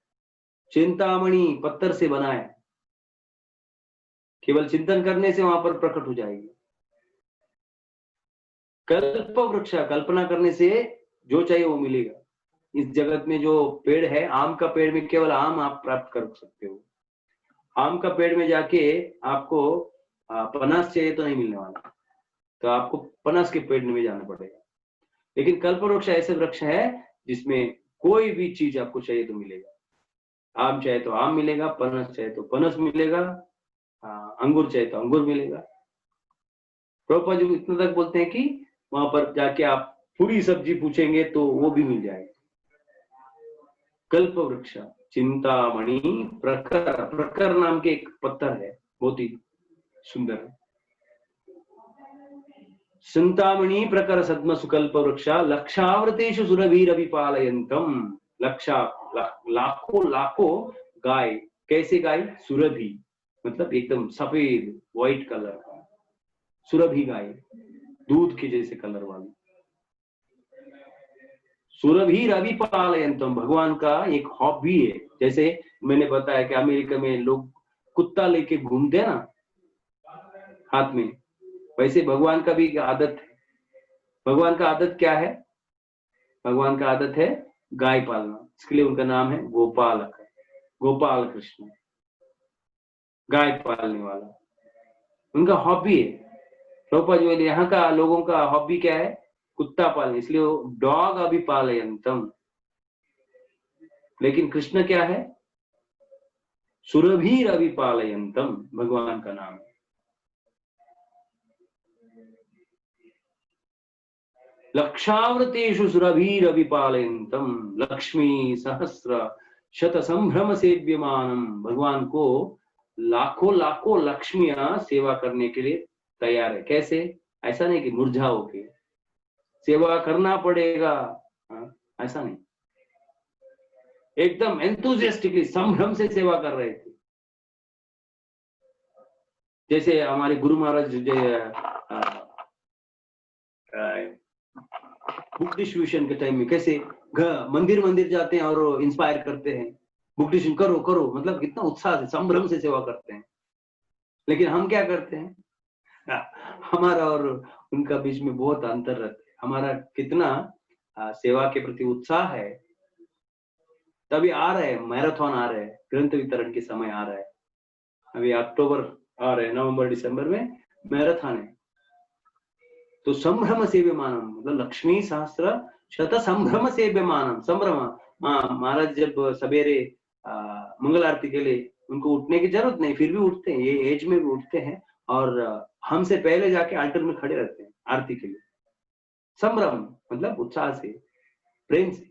चिंतामणि पत्थर से बना है, केवल चिंतन करने से वहां पर प्रकट हो जाएगी। कल्प वृक्ष, कल्पना करने से जो चाहिए वो मिलेगा। इस जगत में जो पेड़ है, आम का पेड़ में केवल आम आप प्राप्त कर सकते हो। आम का पेड़ में जाके आपको पनास चाहिए तो नहीं मिलने वाला, तो आपको पनास के पेड़ में जाना पड़ेगा। लेकिन कल्प वृक्ष ऐसे वृक्ष है जिसमें कोई भी चीज आपको चाहिए तो मिलेगा। आम चाहे तो आम मिलेगा, पनस चाहे तो पनस मिलेगा, अंगूर चाहे तो अंगूर मिलेगा। प्रभुपाद जी इतना तक बोलते हैं कि वहां पर जाके आप पूरी सब्जी पूछेंगे तो वो भी मिल जाएगी। कल्प वृक्ष, चिंतामणि प्रकर, प्रकर नाम के एक पत्थर है, बहुत ही सुंदर है। चिंतामणि प्रकर सद्म सुकल्प वृक्ष लक्षावृतेषु सुरभिरभिपालयन्तम्, लक्षा लाखों लाखों गाय। कैसे गाय? सुरभि मतलब एकदम सफेद व्हाइट कलर का, सुरभि गाय, दूध के जैसे कलर वाली। सुरभिरभिपालयन्तम्, भगवान का एक हॉबी है। जैसे मैंने बताया कि अमेरिका में लोग कुत्ता लेके घूमते हैं ना हाथ में, वैसे भगवान का भी आदत है। भगवान का आदत क्या है? भगवान का आदत है गाय पालना, इसके लिए उनका नाम है गोपालक, गोपाल कृष्ण, गाय पालने वाला उनका हॉबी है। प्रभुपाद जी यहाँ का लोगों का हॉबी क्या है? कुत्ता पालने, इसलिए वो डॉग अभिपालयन्तम्। लेकिन कृष्ण क्या है? सुरभीर अभिपालयन्तम्, भगवान का नाम है। लक्षावृतेषु सुरभिरभिपालयन्तम् लक्ष्मी सहस्र शत संभ्रम सेव्यमानम्, भगवान को लाखों लाखों लक्ष्मियां सेवा करने के लिए तैयार है। कैसे? ऐसा नहीं कि मुरझा होके सेवा करना पड़ेगा, ऐसा नहीं, एकदम एंथुसियास्टिकली संभ्रम से सेवा कर रहे थे। जैसे हमारे गुरु महाराज बुक डिस्ट्रीब्यूशन के टाइम में कैसे मंदिर मंदिर जाते हैं और इंस्पायर करते हैं, बुक डिस्ट्रीब्यूशन करो करो, मतलब कितना उत्साह से संभ्रम से सेवा करते हैं। लेकिन हम क्या करते हैं? हमारा और उनका बीच में बहुत अंतर रहता है। हमारा कितना सेवा के प्रति उत्साह है। तभी आ रहे हैं मैराथन, आ रहे हैं ग्रंथ वितरण के समय आ रहा है, अभी अक्टूबर आ रहे हैं, नवंबर दिसंबर में मैराथन है। तो संभ्रम सेव्यमानम मतलब लक्ष्मी सहस्र शत संभ्रम सेव्यमानम, संभ्रम। महाराज जब सवेरे मंगल आरती के लिए उनको उठने की जरूरत नहीं, फिर भी उठते हैं, ये एज में भी उठते हैं और हमसे पहले जाके आल्टर में खड़े रहते हैं आरती के लिए। संभ्रम मतलब उत्साह से, प्रेम से।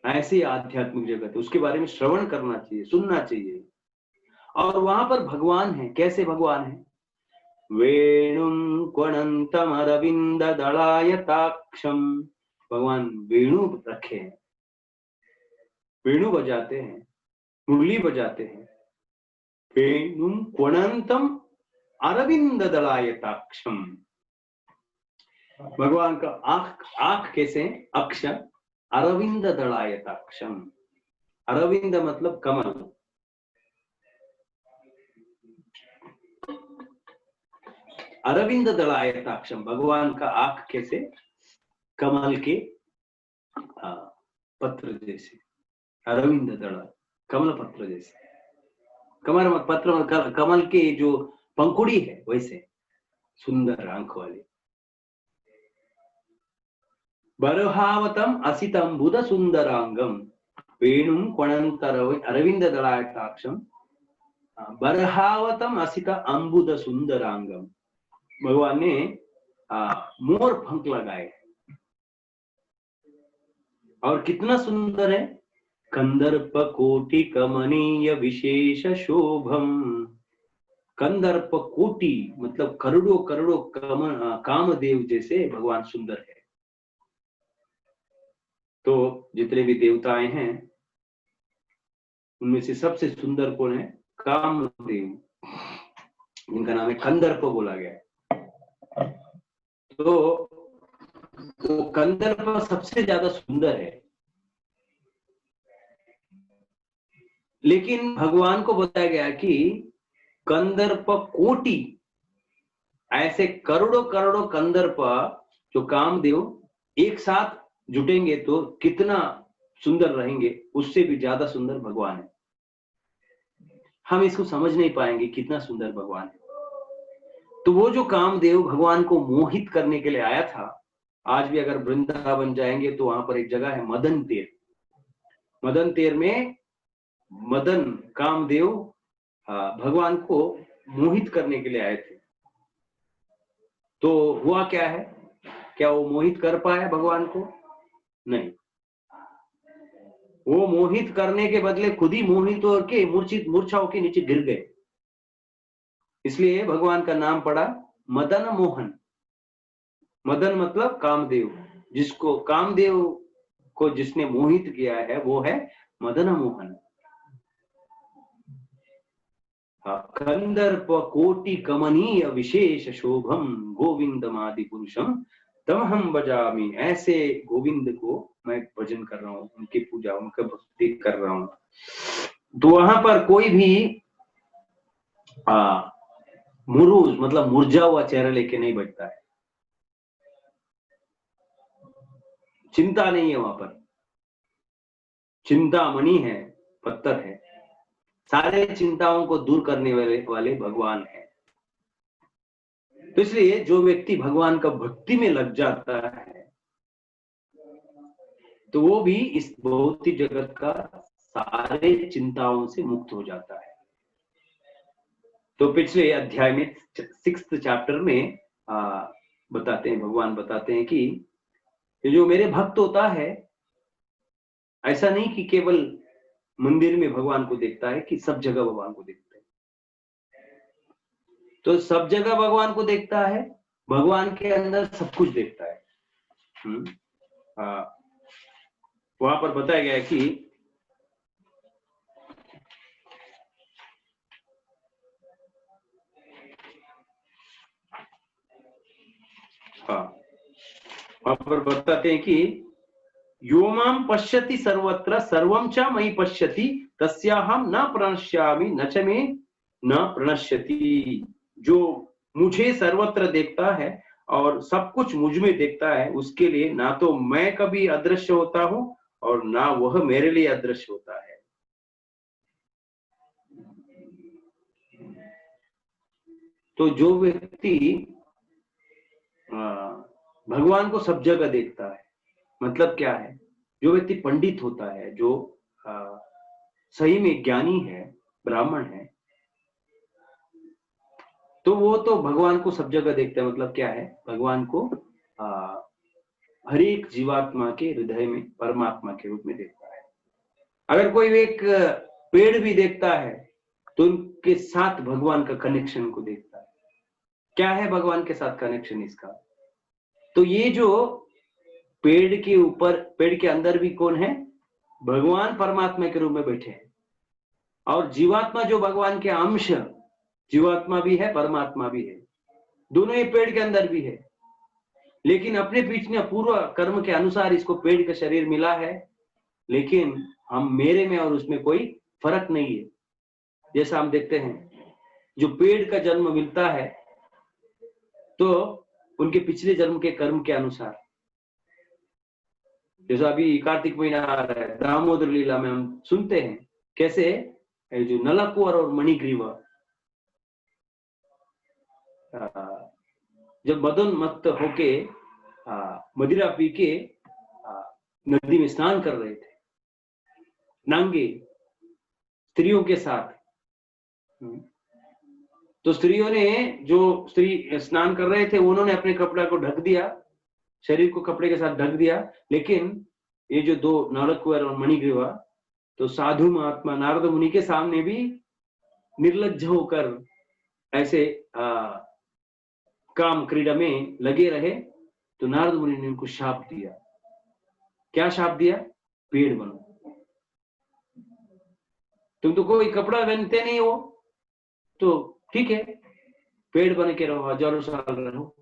ऐसी आध्यात्मिक जगत है, उसके बारे में श्रवण करना चाहिए, सुनना चाहिए। और वहां पर भगवान है। कैसे भगवान है? वेणुं क्वणन्तम अरविंद दलायताक्षम, भगवान वेणु रखे हैं, वेणु बजाते हैं, मुरली बजाते हैं। वेणुं क्वणन्तम अरविंद दलायताक्षम, भगवान का आंख कैसे? अक्ष, अरविंद दलायताक्षम। अरविंद मतलब कमल, अरविंद दलायताक्षम, भगवान का आंख कैसे? कमल के पत्र जैसे, अरविंद दल, कमल पत्र जैसे, कमल पत्र, कमल के जो पंखुड़ी है वैसे सुंदर आंख वाले। बर्हावतम असितंबुद सुंदरांगम वेणुम क्वणंतर अरविंद दलायताक्षम बर्हावतम असित अंबुद सुंदरांगम। भगवान ने मोर पंख लगाए और कितना सुंदर है। कंदर्प कोटि कमनीय विशेष शोभम। कंदर्प कोटि मतलब करोड़ों करोड़ों कामदेव जैसे भगवान सुंदर है। तो जितने भी देवताएं हैं उनमें से सबसे सुंदर कौन है? कामदेव, जिनका नाम है कंदर्प बोला गया। तो कंदर्प सबसे ज्यादा सुंदर है, लेकिन भगवान को बताया गया कि कंदर्प कोटि, ऐसे करोड़ों करोड़ों कंदर्प जो कामदेव एक साथ जुटेंगे तो कितना सुंदर रहेंगे, उससे भी ज्यादा सुंदर भगवान है। हम इसको समझ नहीं पाएंगे कितना सुंदर भगवान है। तो वो जो कामदेव भगवान को मोहित करने के लिए आया था, आज भी अगर वृंदावन जाएंगे तो वहां पर एक जगह है मदन तेर। मदन तेर में मदन कामदेव भगवान को मोहित करने के लिए आए थे। तो हुआ क्या है? क्या वो मोहित कर पाए भगवान को? नहीं, वो मोहित करने के बदले खुद ही मोहित होकर मूर्छा होकर नीचे गिर गए। इसलिए भगवान का नाम पड़ा मदन मोहन। मदन मतलब कामदेव, जिसको कामदेव को जिसने मोहित किया है वो है मदन मोहन। कंदर्प कोटि कमनीय विशेष शोभम गोविंदमादि पुरुषम तमहम बजामि। ऐसे गोविंद को मैं भजन कर रहा हूँ, उनकी पूजा, उनका भक्ति कर रहा हूँ। तो वहां पर कोई भी मुरूज मतलब मुरझा हुआ चेहरा लेके नहीं बैठता है। चिंता नहीं है वहां पर, चिंतामणि है, पत्थर है। सारे चिंताओं को दूर करने वाले भगवान है। तो इसलिए जो व्यक्ति भगवान का भक्ति में लग जाता है तो वो भी इस भौतिक जगत का सारे चिंताओं से मुक्त हो जाता है। तो पिछले अध्याय में 6th चैप्टर में बताते हैं, भगवान बताते हैं कि जो मेरे भक्त होता है, ऐसा नहीं कि केवल मंदिर में भगवान को देखता है, कि सब जगह भगवान को देखता है। तो सब जगह भगवान को देखता है, भगवान के अंदर सब कुछ देखता है। वहां पर बताया गया है कि वहां पर बताते हैं कि यो मां पश्यति सर्वत्र सर्वं च मयि पश्यति तस्याहं न प्रणश्यामि न च मे न प्रणश्यति। जो मुझे सर्वत्र देखता है और सब कुछ मुझ में देखता है, उसके लिए ना तो मैं कभी अदृश्य होता हूं और ना वह मेरे लिए अदृश्य होता है। तो जो व्यक्ति भगवान को सब जगह देखता है, मतलब क्या है? जो व्यक्ति पंडित होता है, जो सही में ज्ञानी है, ब्राह्मण है, तो वो तो भगवान को सब जगह देखता है। मतलब क्या है? भगवान को हर एक जीवात्मा के हृदय में परमात्मा के रूप में देखता है। अगर कोई एक पेड़ भी देखता है तो उनके साथ भगवान का कनेक्शन को देखता है। क्या है भगवान के साथ कनेक्शन इसका? तो ये जो पेड़ के ऊपर, पेड़ के अंदर भी कौन है? भगवान परमात्मा के रूप में बैठे हैं। और जीवात्मा जो भगवान के अंश, जीवात्मा भी है, परमात्मा भी है, दोनों ही पेड़ के अंदर भी है। लेकिन अपने पिछले पूर्व कर्म के अनुसार इसको पेड़ का शरीर मिला है, लेकिन हम मेरे में और उसमें कोई फर्क नहीं है। जैसा हम देखते हैं, जो पेड़ का जन्म मिलता है तो उनके पिछले जन्म के कर्म के अनुसार, जैसे अभी कार्तिक महीना आ रहा है, दामोदर लीला में हम सुनते हैं कैसे जो नलकुवर और मणिग्रीवा जब मदोन्मत्त होके मदिरा पी के नदी में स्नान कर रहे थे, नांगे स्त्रियों के साथ। तो स्त्रियों ने, जो स्त्री स्नान कर रहे थे, उन्होंने अपने कपड़ा को ढक दिया, शरीर को कपड़े के साथ ढक दिया, लेकिन ये जो दो नलकुवर और मणिग्रीवा तो साधु महात्मा नारद मुनि के सामने भी निर्लज्ज होकर ऐसे काम क्रीड़ा में लगे रहे। तो नारद मुनि ने उनको शाप दिया। क्या शाप दिया? पेड़ बनो, तुम तो कोई कपड़ा पहनते नहीं हो, तो ठीक है पेड़ बन के रहो, हजारों साल रहो।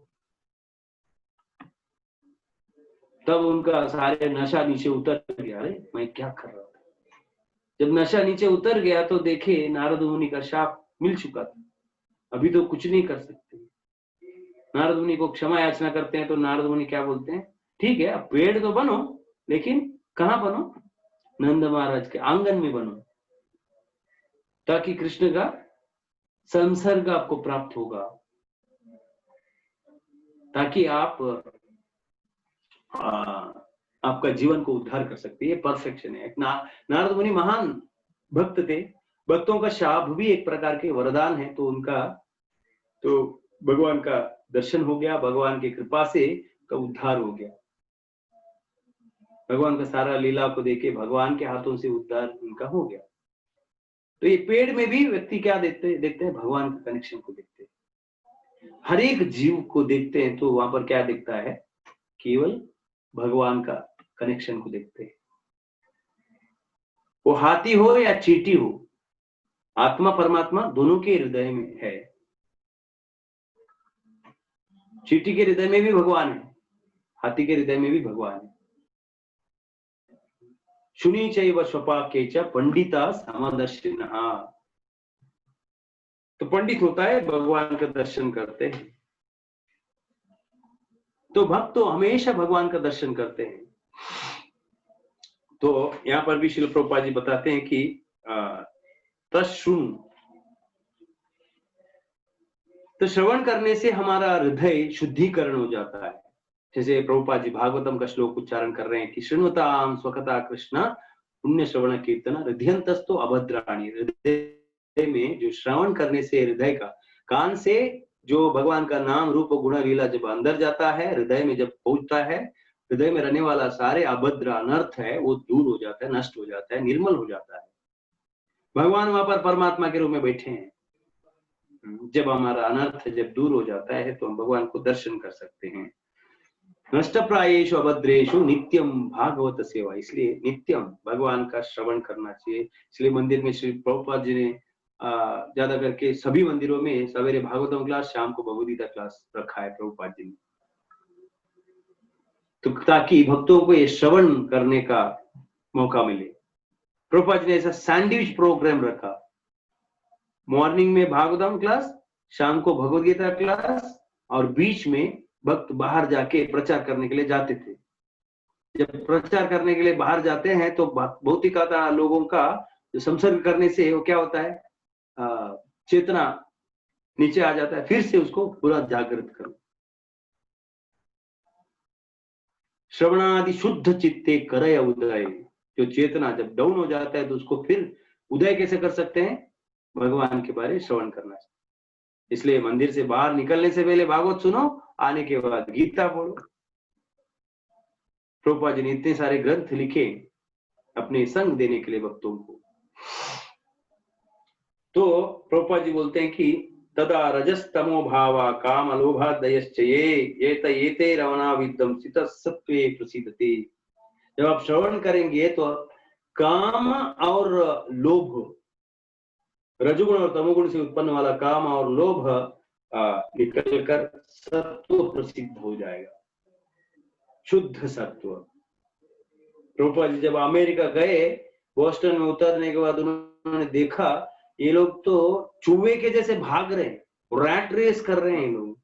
तब उनका सारे नशा नीचे उतर गया। अरे मैं क्या कर रहा था? जब नशा नीचे उतर गया तो देखे नारद मुनि का शाप मिल चुका था, अभी तो कुछ नहीं कर सकते। नारद मुनि को क्षमा याचना करते हैं तो नारद मुनि क्या बोलते हैं? ठीक है, अब पेड़ तो बनो, लेकिन कहां बनो? नंद महाराज के आंगन में बनो, ताकि कृष्ण का संसर्ग आपको प्राप्त होगा, ताकि आप आपका जीवन को उद्धार कर सकते हैं। ये परफेक्शन है। नारद मुनि महान भक्त थे, भक्तों का शाप भी एक प्रकार के वरदान है। तो उनका तो भगवान का दर्शन हो गया, भगवान की कृपा से का उद्धार हो गया। भगवान का सारा लीला को देखे भगवान के हाथों से उद्धार उनका हो गया। तो ये पेड़ में भी व्यक्ति क्या देखते हैं? भगवान के कनेक्शन को देखते हैं। हर एक जीव को देखते हैं तो वहां पर क्या दिखता है? केवल भगवान का कनेक्शन को देखते हैं। वो हाथी हो या चींटी हो, आत्मा परमात्मा दोनों के हृदय में है। चींटी के हृदय में भी भगवान है, हाथी के हृदय में भी भगवान है। शुनि चैव स्वपाके च पंडिता समदर्शिनः। तो पंडित होता है भगवान का दर्शन करते हैं। तो भक्त तो हमेशा भगवान का दर्शन करते हैं। तो यहाँ पर भी श्रील प्रभुपाद जी बताते हैं कि तश्रुण, तो श्रवण करने से हमारा हृदय शुद्धिकरण हो जाता है। जैसे प्रभुपाद जी भागवतम का श्लोक उच्चारण कर रहे हैं कि शृण्वताम स्वकता कृष्ण पुण्य श्रवण कीर्तन हृदयंतस्तो अभद्राणि। हृदय में जो श्रवण करने से हृदय का, कान से जो भगवान का नाम रूप गुण लीला जब अंदर जाता है, हृदय में जब पहुंचता है, हृदय में रहने वाला सारे अभद्र अनर्थ है वो दूर हो जाता है, नष्ट हो जाता है, निर्मल हो जाता है। भगवान वहां पर परमात्मा के रूप में बैठे हैं। जब हमारा अनर्थ जब दूर हो जाता है तो हम भगवान को दर्शन कर सकते हैं। नष्ट प्रायेषु अभद्रेषु नित्यम भागवत सेवा। इसलिए नित्यम भगवान का श्रवण करना चाहिए। इसलिए मंदिर में श्री प्रभुपाद जी ने ज्यादा करके सभी मंदिरों में सवेरे भागवतम क्लास, शाम को भगवद गीता क्लास रखा है प्रभुपाद जी ने, तो ताकि भक्तों को ये श्रवण करने का मौका मिले। प्रभुपाद जी ने ऐसा सैंडविच प्रोग्राम रखा, मॉर्निंग में भागवतम क्लास, शाम को भगवद गीता क्लास, और बीच में भक्त बाहर जाके प्रचार करने के लिए जाते थे। जब प्रचार करने के लिए बाहर जाते हैं तो भौतिक लोगों का संसर्ग करने से वो क्या होता है, चेतना नीचे आ जाता है, फिर से उसको पूरा जागृत करो। श्रवणादि शुद्ध चित्ते करय उदय। जो चेतना जब डाउन हो जाता है तो उसको फिर उदय कैसे कर सकते हैं? भगवान के बारे में श्रवण करना चाहिए। इसलिए मंदिर से बाहर निकलने से पहले भागवत सुनो, आने के बाद गीता पढ़ो। प्रभुपाद जी ने इतने सारे ग्रंथ लिखे अपने संग देने के लिए भक्तों को। तो प्रभुपाद जी बोलते हैं कि तदा रजस्तमो भावा काम लोभादयश्च ये रवना विद्यम सित सत्वे प्रसिद्धते। जब आप श्रवण करेंगे तो काम और लोभ, रजोगुण और तमोगुण से उत्पन्न वाला काम और लोभ निकलकर सत्व प्रसिद्ध हो जाएगा, शुद्ध सत्व। प्रभुपाद जी जब अमेरिका गए, बोस्टन में उतरने के बाद उन्होंने देखा ये लोग तो चूहे के जैसे भाग रहे हैं, रैट रेस कर रहे हैं लोग,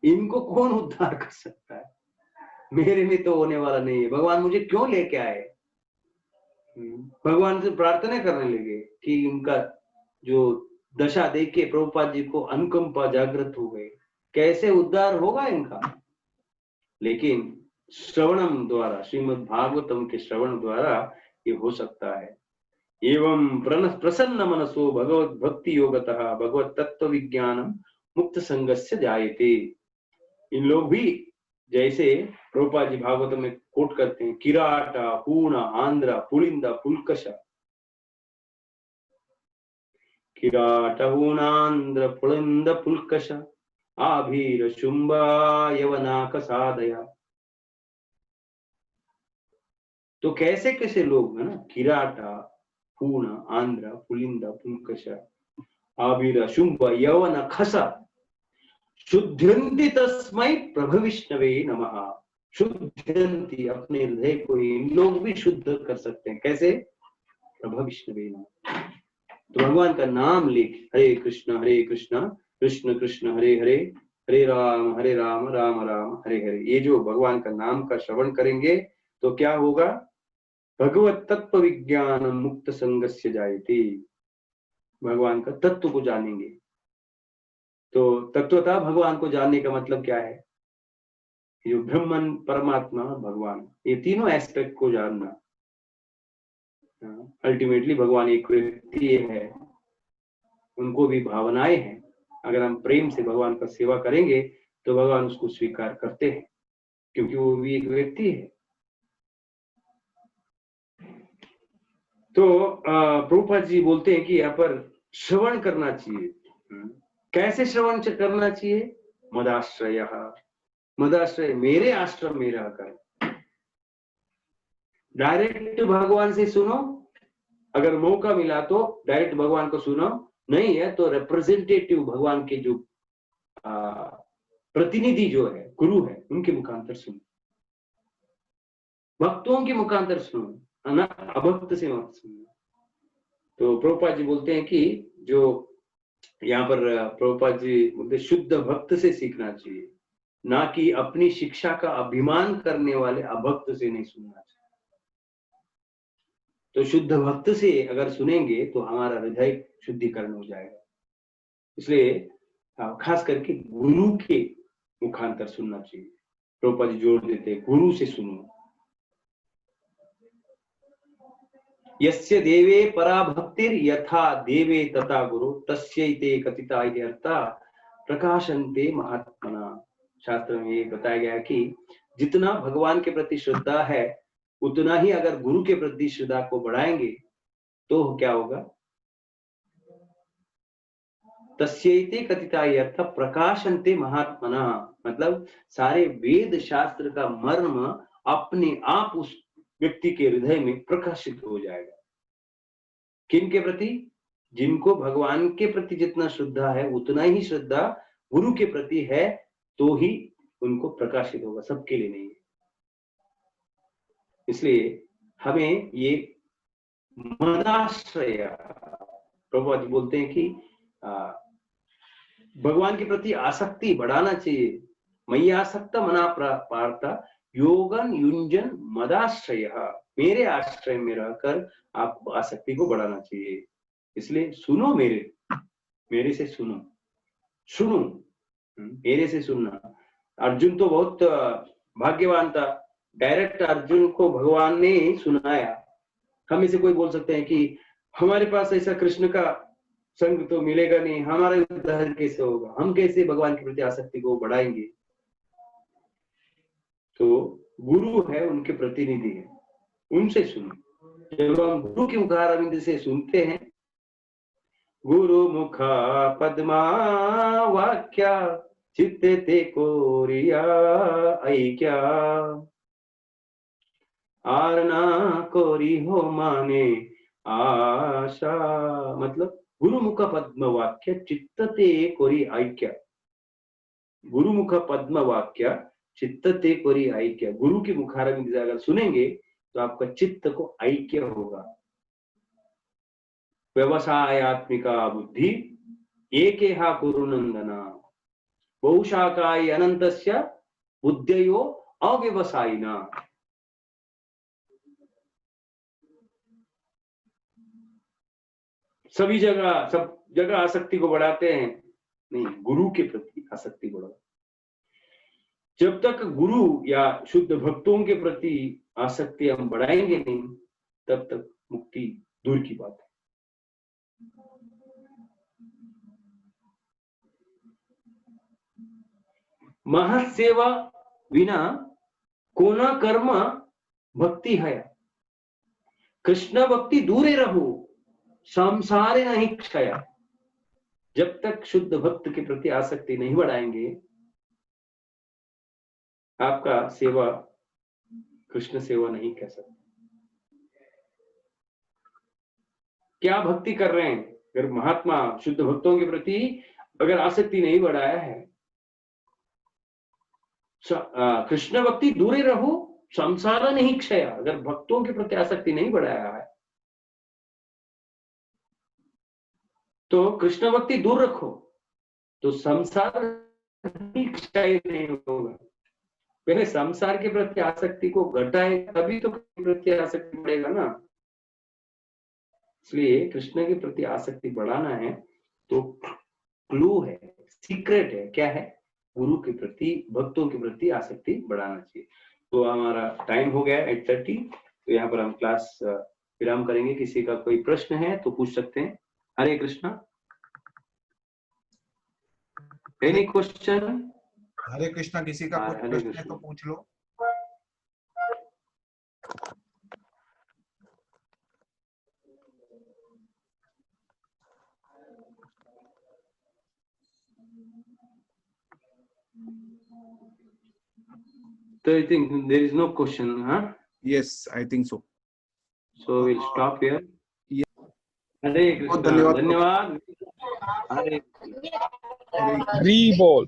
इनको कौन उद्धार कर सकता है? मेरे में तो होने वाला नहीं है, भगवान मुझे क्यों लेके आए। भगवान से प्रार्थना करने लगे कि उनका जो दशा देख के प्रभुपाद जी को अनुकंपा जागृत हो गई, कैसे उद्धार होगा इनका। लेकिन श्रवणम द्वारा, श्रीमद् भागवतम के श्रवण द्वारा ये हो सकता है। एवं प्रसन्न मनसो भगवत भक्ति योगतः भगवत तत्व विज्ञानम मुक्त संगस्य जायते। इन लोग भी जैसे प्रभुपाद जी भागवत में कोट करते हैं, किराटा पूर्ण आंध्र पुलिंदा पुलकश, किराट पूर्णांध्र पुलिंद पुलकश आभीर शुंभा यवनाक साधया। तो कैसे कैसे लोग है ना, किराटा पूर्ण आंध्र पुलिंदा पुलकश आभीर शुंभ यवन खसा शुद्धंति तस्मै प्रभु विष्णवे नमः। शुद्धंति, अपने हृदय को इन लोग भी शुद्ध कर सकते हैं, कैसे? प्रभु विष्णवे नमः। तो भगवान का नाम लेके हरे कृष्ण कृष्ण कृष्ण हरे हरे, हरे राम राम राम हरे हरे, ये जो भगवान का नाम का श्रवण करेंगे तो क्या होगा? भगवत तत्व विज्ञान मुक्त संगस्य जायते, भगवान का तत्व को जानेंगे। तो तत्वतः भगवान को जानने का मतलब क्या है? जो ब्रह्मन, परमात्मा, भगवान, ये तीनों एस्पेक्ट को जानना। अल्टीमेटली भगवान एक व्यक्ति है, उनको भी भावनाएं हैं। अगर हम प्रेम से भगवान का सेवा करेंगे तो भगवान उसको स्वीकार करते हैं, क्योंकि वो भी एक व्यक्ति है। तो प्रभुपाद जी बोलते हैं कि यहाँ पर श्रवण करना चाहिए। कैसे श्रवण करना चाहिए? मदाश्रय, मदाश्रय, मेरे आश्रम में रहकर। डायरेक्ट भगवान से सुनो, अगर मौका मिला तो डायरेक्ट भगवान को सुनो, नहीं है तो रिप्रेजेंटेटिव भगवान के जो प्रतिनिधि जो है, गुरु है, उनके मुखांतर सुनो, भक्तों के मुखांतर सुनो, ना अभक्त से मत सुनो। तो प्रभुपाद जी बोलते हैं कि जो यहाँ पर प्रभुपाद जी बोलते शुद्ध भक्त से सीखना चाहिए, ना कि अपनी शिक्षा का अभिमान करने वाले अभक्त से नहीं सुनना चाहिए। तो शुद्ध भक्त से अगर सुनेंगे तो हमारा हृदय शुद्धिकरण हो जाएगा। इसलिए खास करके गुरु के मुखांतर सुनना चाहिए। प्रभुपाद जी जोर देते हैं, गुरु से सुनो। यस्य देवे परा भक्तिर यथा देवे तथा गुरु तस्यैते कथिता इति अर्था प्रकाशन्ते महात्मना। शास्त्र में ये बताया गया कि जितना भगवान के प्रति श्रद्धा है उतना ही अगर गुरु के प्रति श्रद्धा को बढ़ाएंगे तो क्या होगा? तस्यैते कथिता अर्थ प्रकाशन्ते महात्मना, मतलब सारे वेद शास्त्र का मर्म अपने आप उस व्यक्ति के हृदय में प्रकाशित हो जाएगा। किन के प्रति? जिनको भगवान के प्रति जितना श्रद्धा है उतना ही श्रद्धा गुरु के प्रति है, तो ही उनको प्रकाशित होगा, सबके लिए नहीं। इसलिए हमें ये मदाश्रय, प्रभुपाद बोलते हैं कि भगवान के प्रति आसक्ति बढ़ाना चाहिए। मयि आसक्त मना पार्थ योगन युंजन मदाश्रय, मेरे आश्रय में रहकर आपको आसक्ति को बढ़ाना चाहिए। इसलिए सुनो, मेरे से सुनो, मेरे से सुनना। अर्जुन तो बहुत भाग्यवान था, डायरेक्ट अर्जुन को भगवान ने सुनाया। हम इसे कोई बोल सकते हैं कि हमारे पास ऐसा कृष्ण का संग तो मिलेगा नहीं, हमारा उद्धार कैसे होगा, हम कैसे भगवान के प्रति आसक्ति को बढ़ाएंगे? तो गुरु है, उनके प्रतिनिधि है, उनसे सुनो। जब हम गुरु के मुखारविंद से सुनते हैं, गुरु मुखा पद्मा वाक्या चित्ते ते कोरिया ऐक्या आरना कोरी हो माने आशा। मतलब गुरु मुख पद्म वाक्य चित्तते कोरी ऐक्य, गुरु मुख पद्म वाक्य चित्तते कोरी ऐक्य। गुरु के मुखारविंद अगर सुनेंगे तो आपका चित्त को ऐक्य होगा। व्यवसायात्मिका बुद्धि एकेहा कुरुनंदना बहुशाखाय अनंतस्य बुद्धयो अव्यवसायी ना। सब जगह आसक्ति को बढ़ाते हैं, नहीं, गुरु के प्रति आसक्ति बढ़ाओ। जब तक गुरु या शुद्ध भक्तों के प्रति आसक्ति हम बढ़ाएंगे नहीं, तब तक मुक्ति दूर की बात है। महसेवा विना कोना कर्म भक्ति है। कृष्ण भक्ति दूरे रहो, संसारे नहीं क्षया। जब तक शुद्ध भक्त के प्रति आसक्ति नहीं बढ़ाएंगे, आपका सेवा कृष्ण सेवा नहीं कह सकते। क्या भक्ति कर रहे हैं? अगर महात्मा शुद्ध भक्तों के प्रति अगर आसक्ति नहीं बढ़ाया है, कृष्ण भक्ति दूरे रहो, संसार नहीं क्षया। अगर भक्तों के प्रति आसक्ति नहीं बढ़ाया है तो कृष्ण भक्ति दूर रखो, तो संसार क्षय नहीं होगा। पहले संसार के प्रति आसक्ति को घटाए, तभी तो कृष्ण के प्रति आसक्ति बढ़ेगा ना। इसलिए कृष्ण के प्रति आसक्ति बढ़ाना है तो क्लू है, सीक्रेट है, क्या है? गुरु के प्रति, भक्तों के प्रति आसक्ति बढ़ाना चाहिए। तो हमारा टाइम हो गया 8:30, तो यहाँ पर हम क्लास विराम करेंगे। किसी का कोई प्रश्न है तो पूछ सकते हैं। हरे कृष्णा। Any question? हरे कृष्णा। किसी का कोई प्रश्न है तो पूछ लो। So I think there is no question, huh? Yes, I think so. So we'll stop here. Yeah. हरे कृष्णा। धन्यवाद। हरे Hri Bol.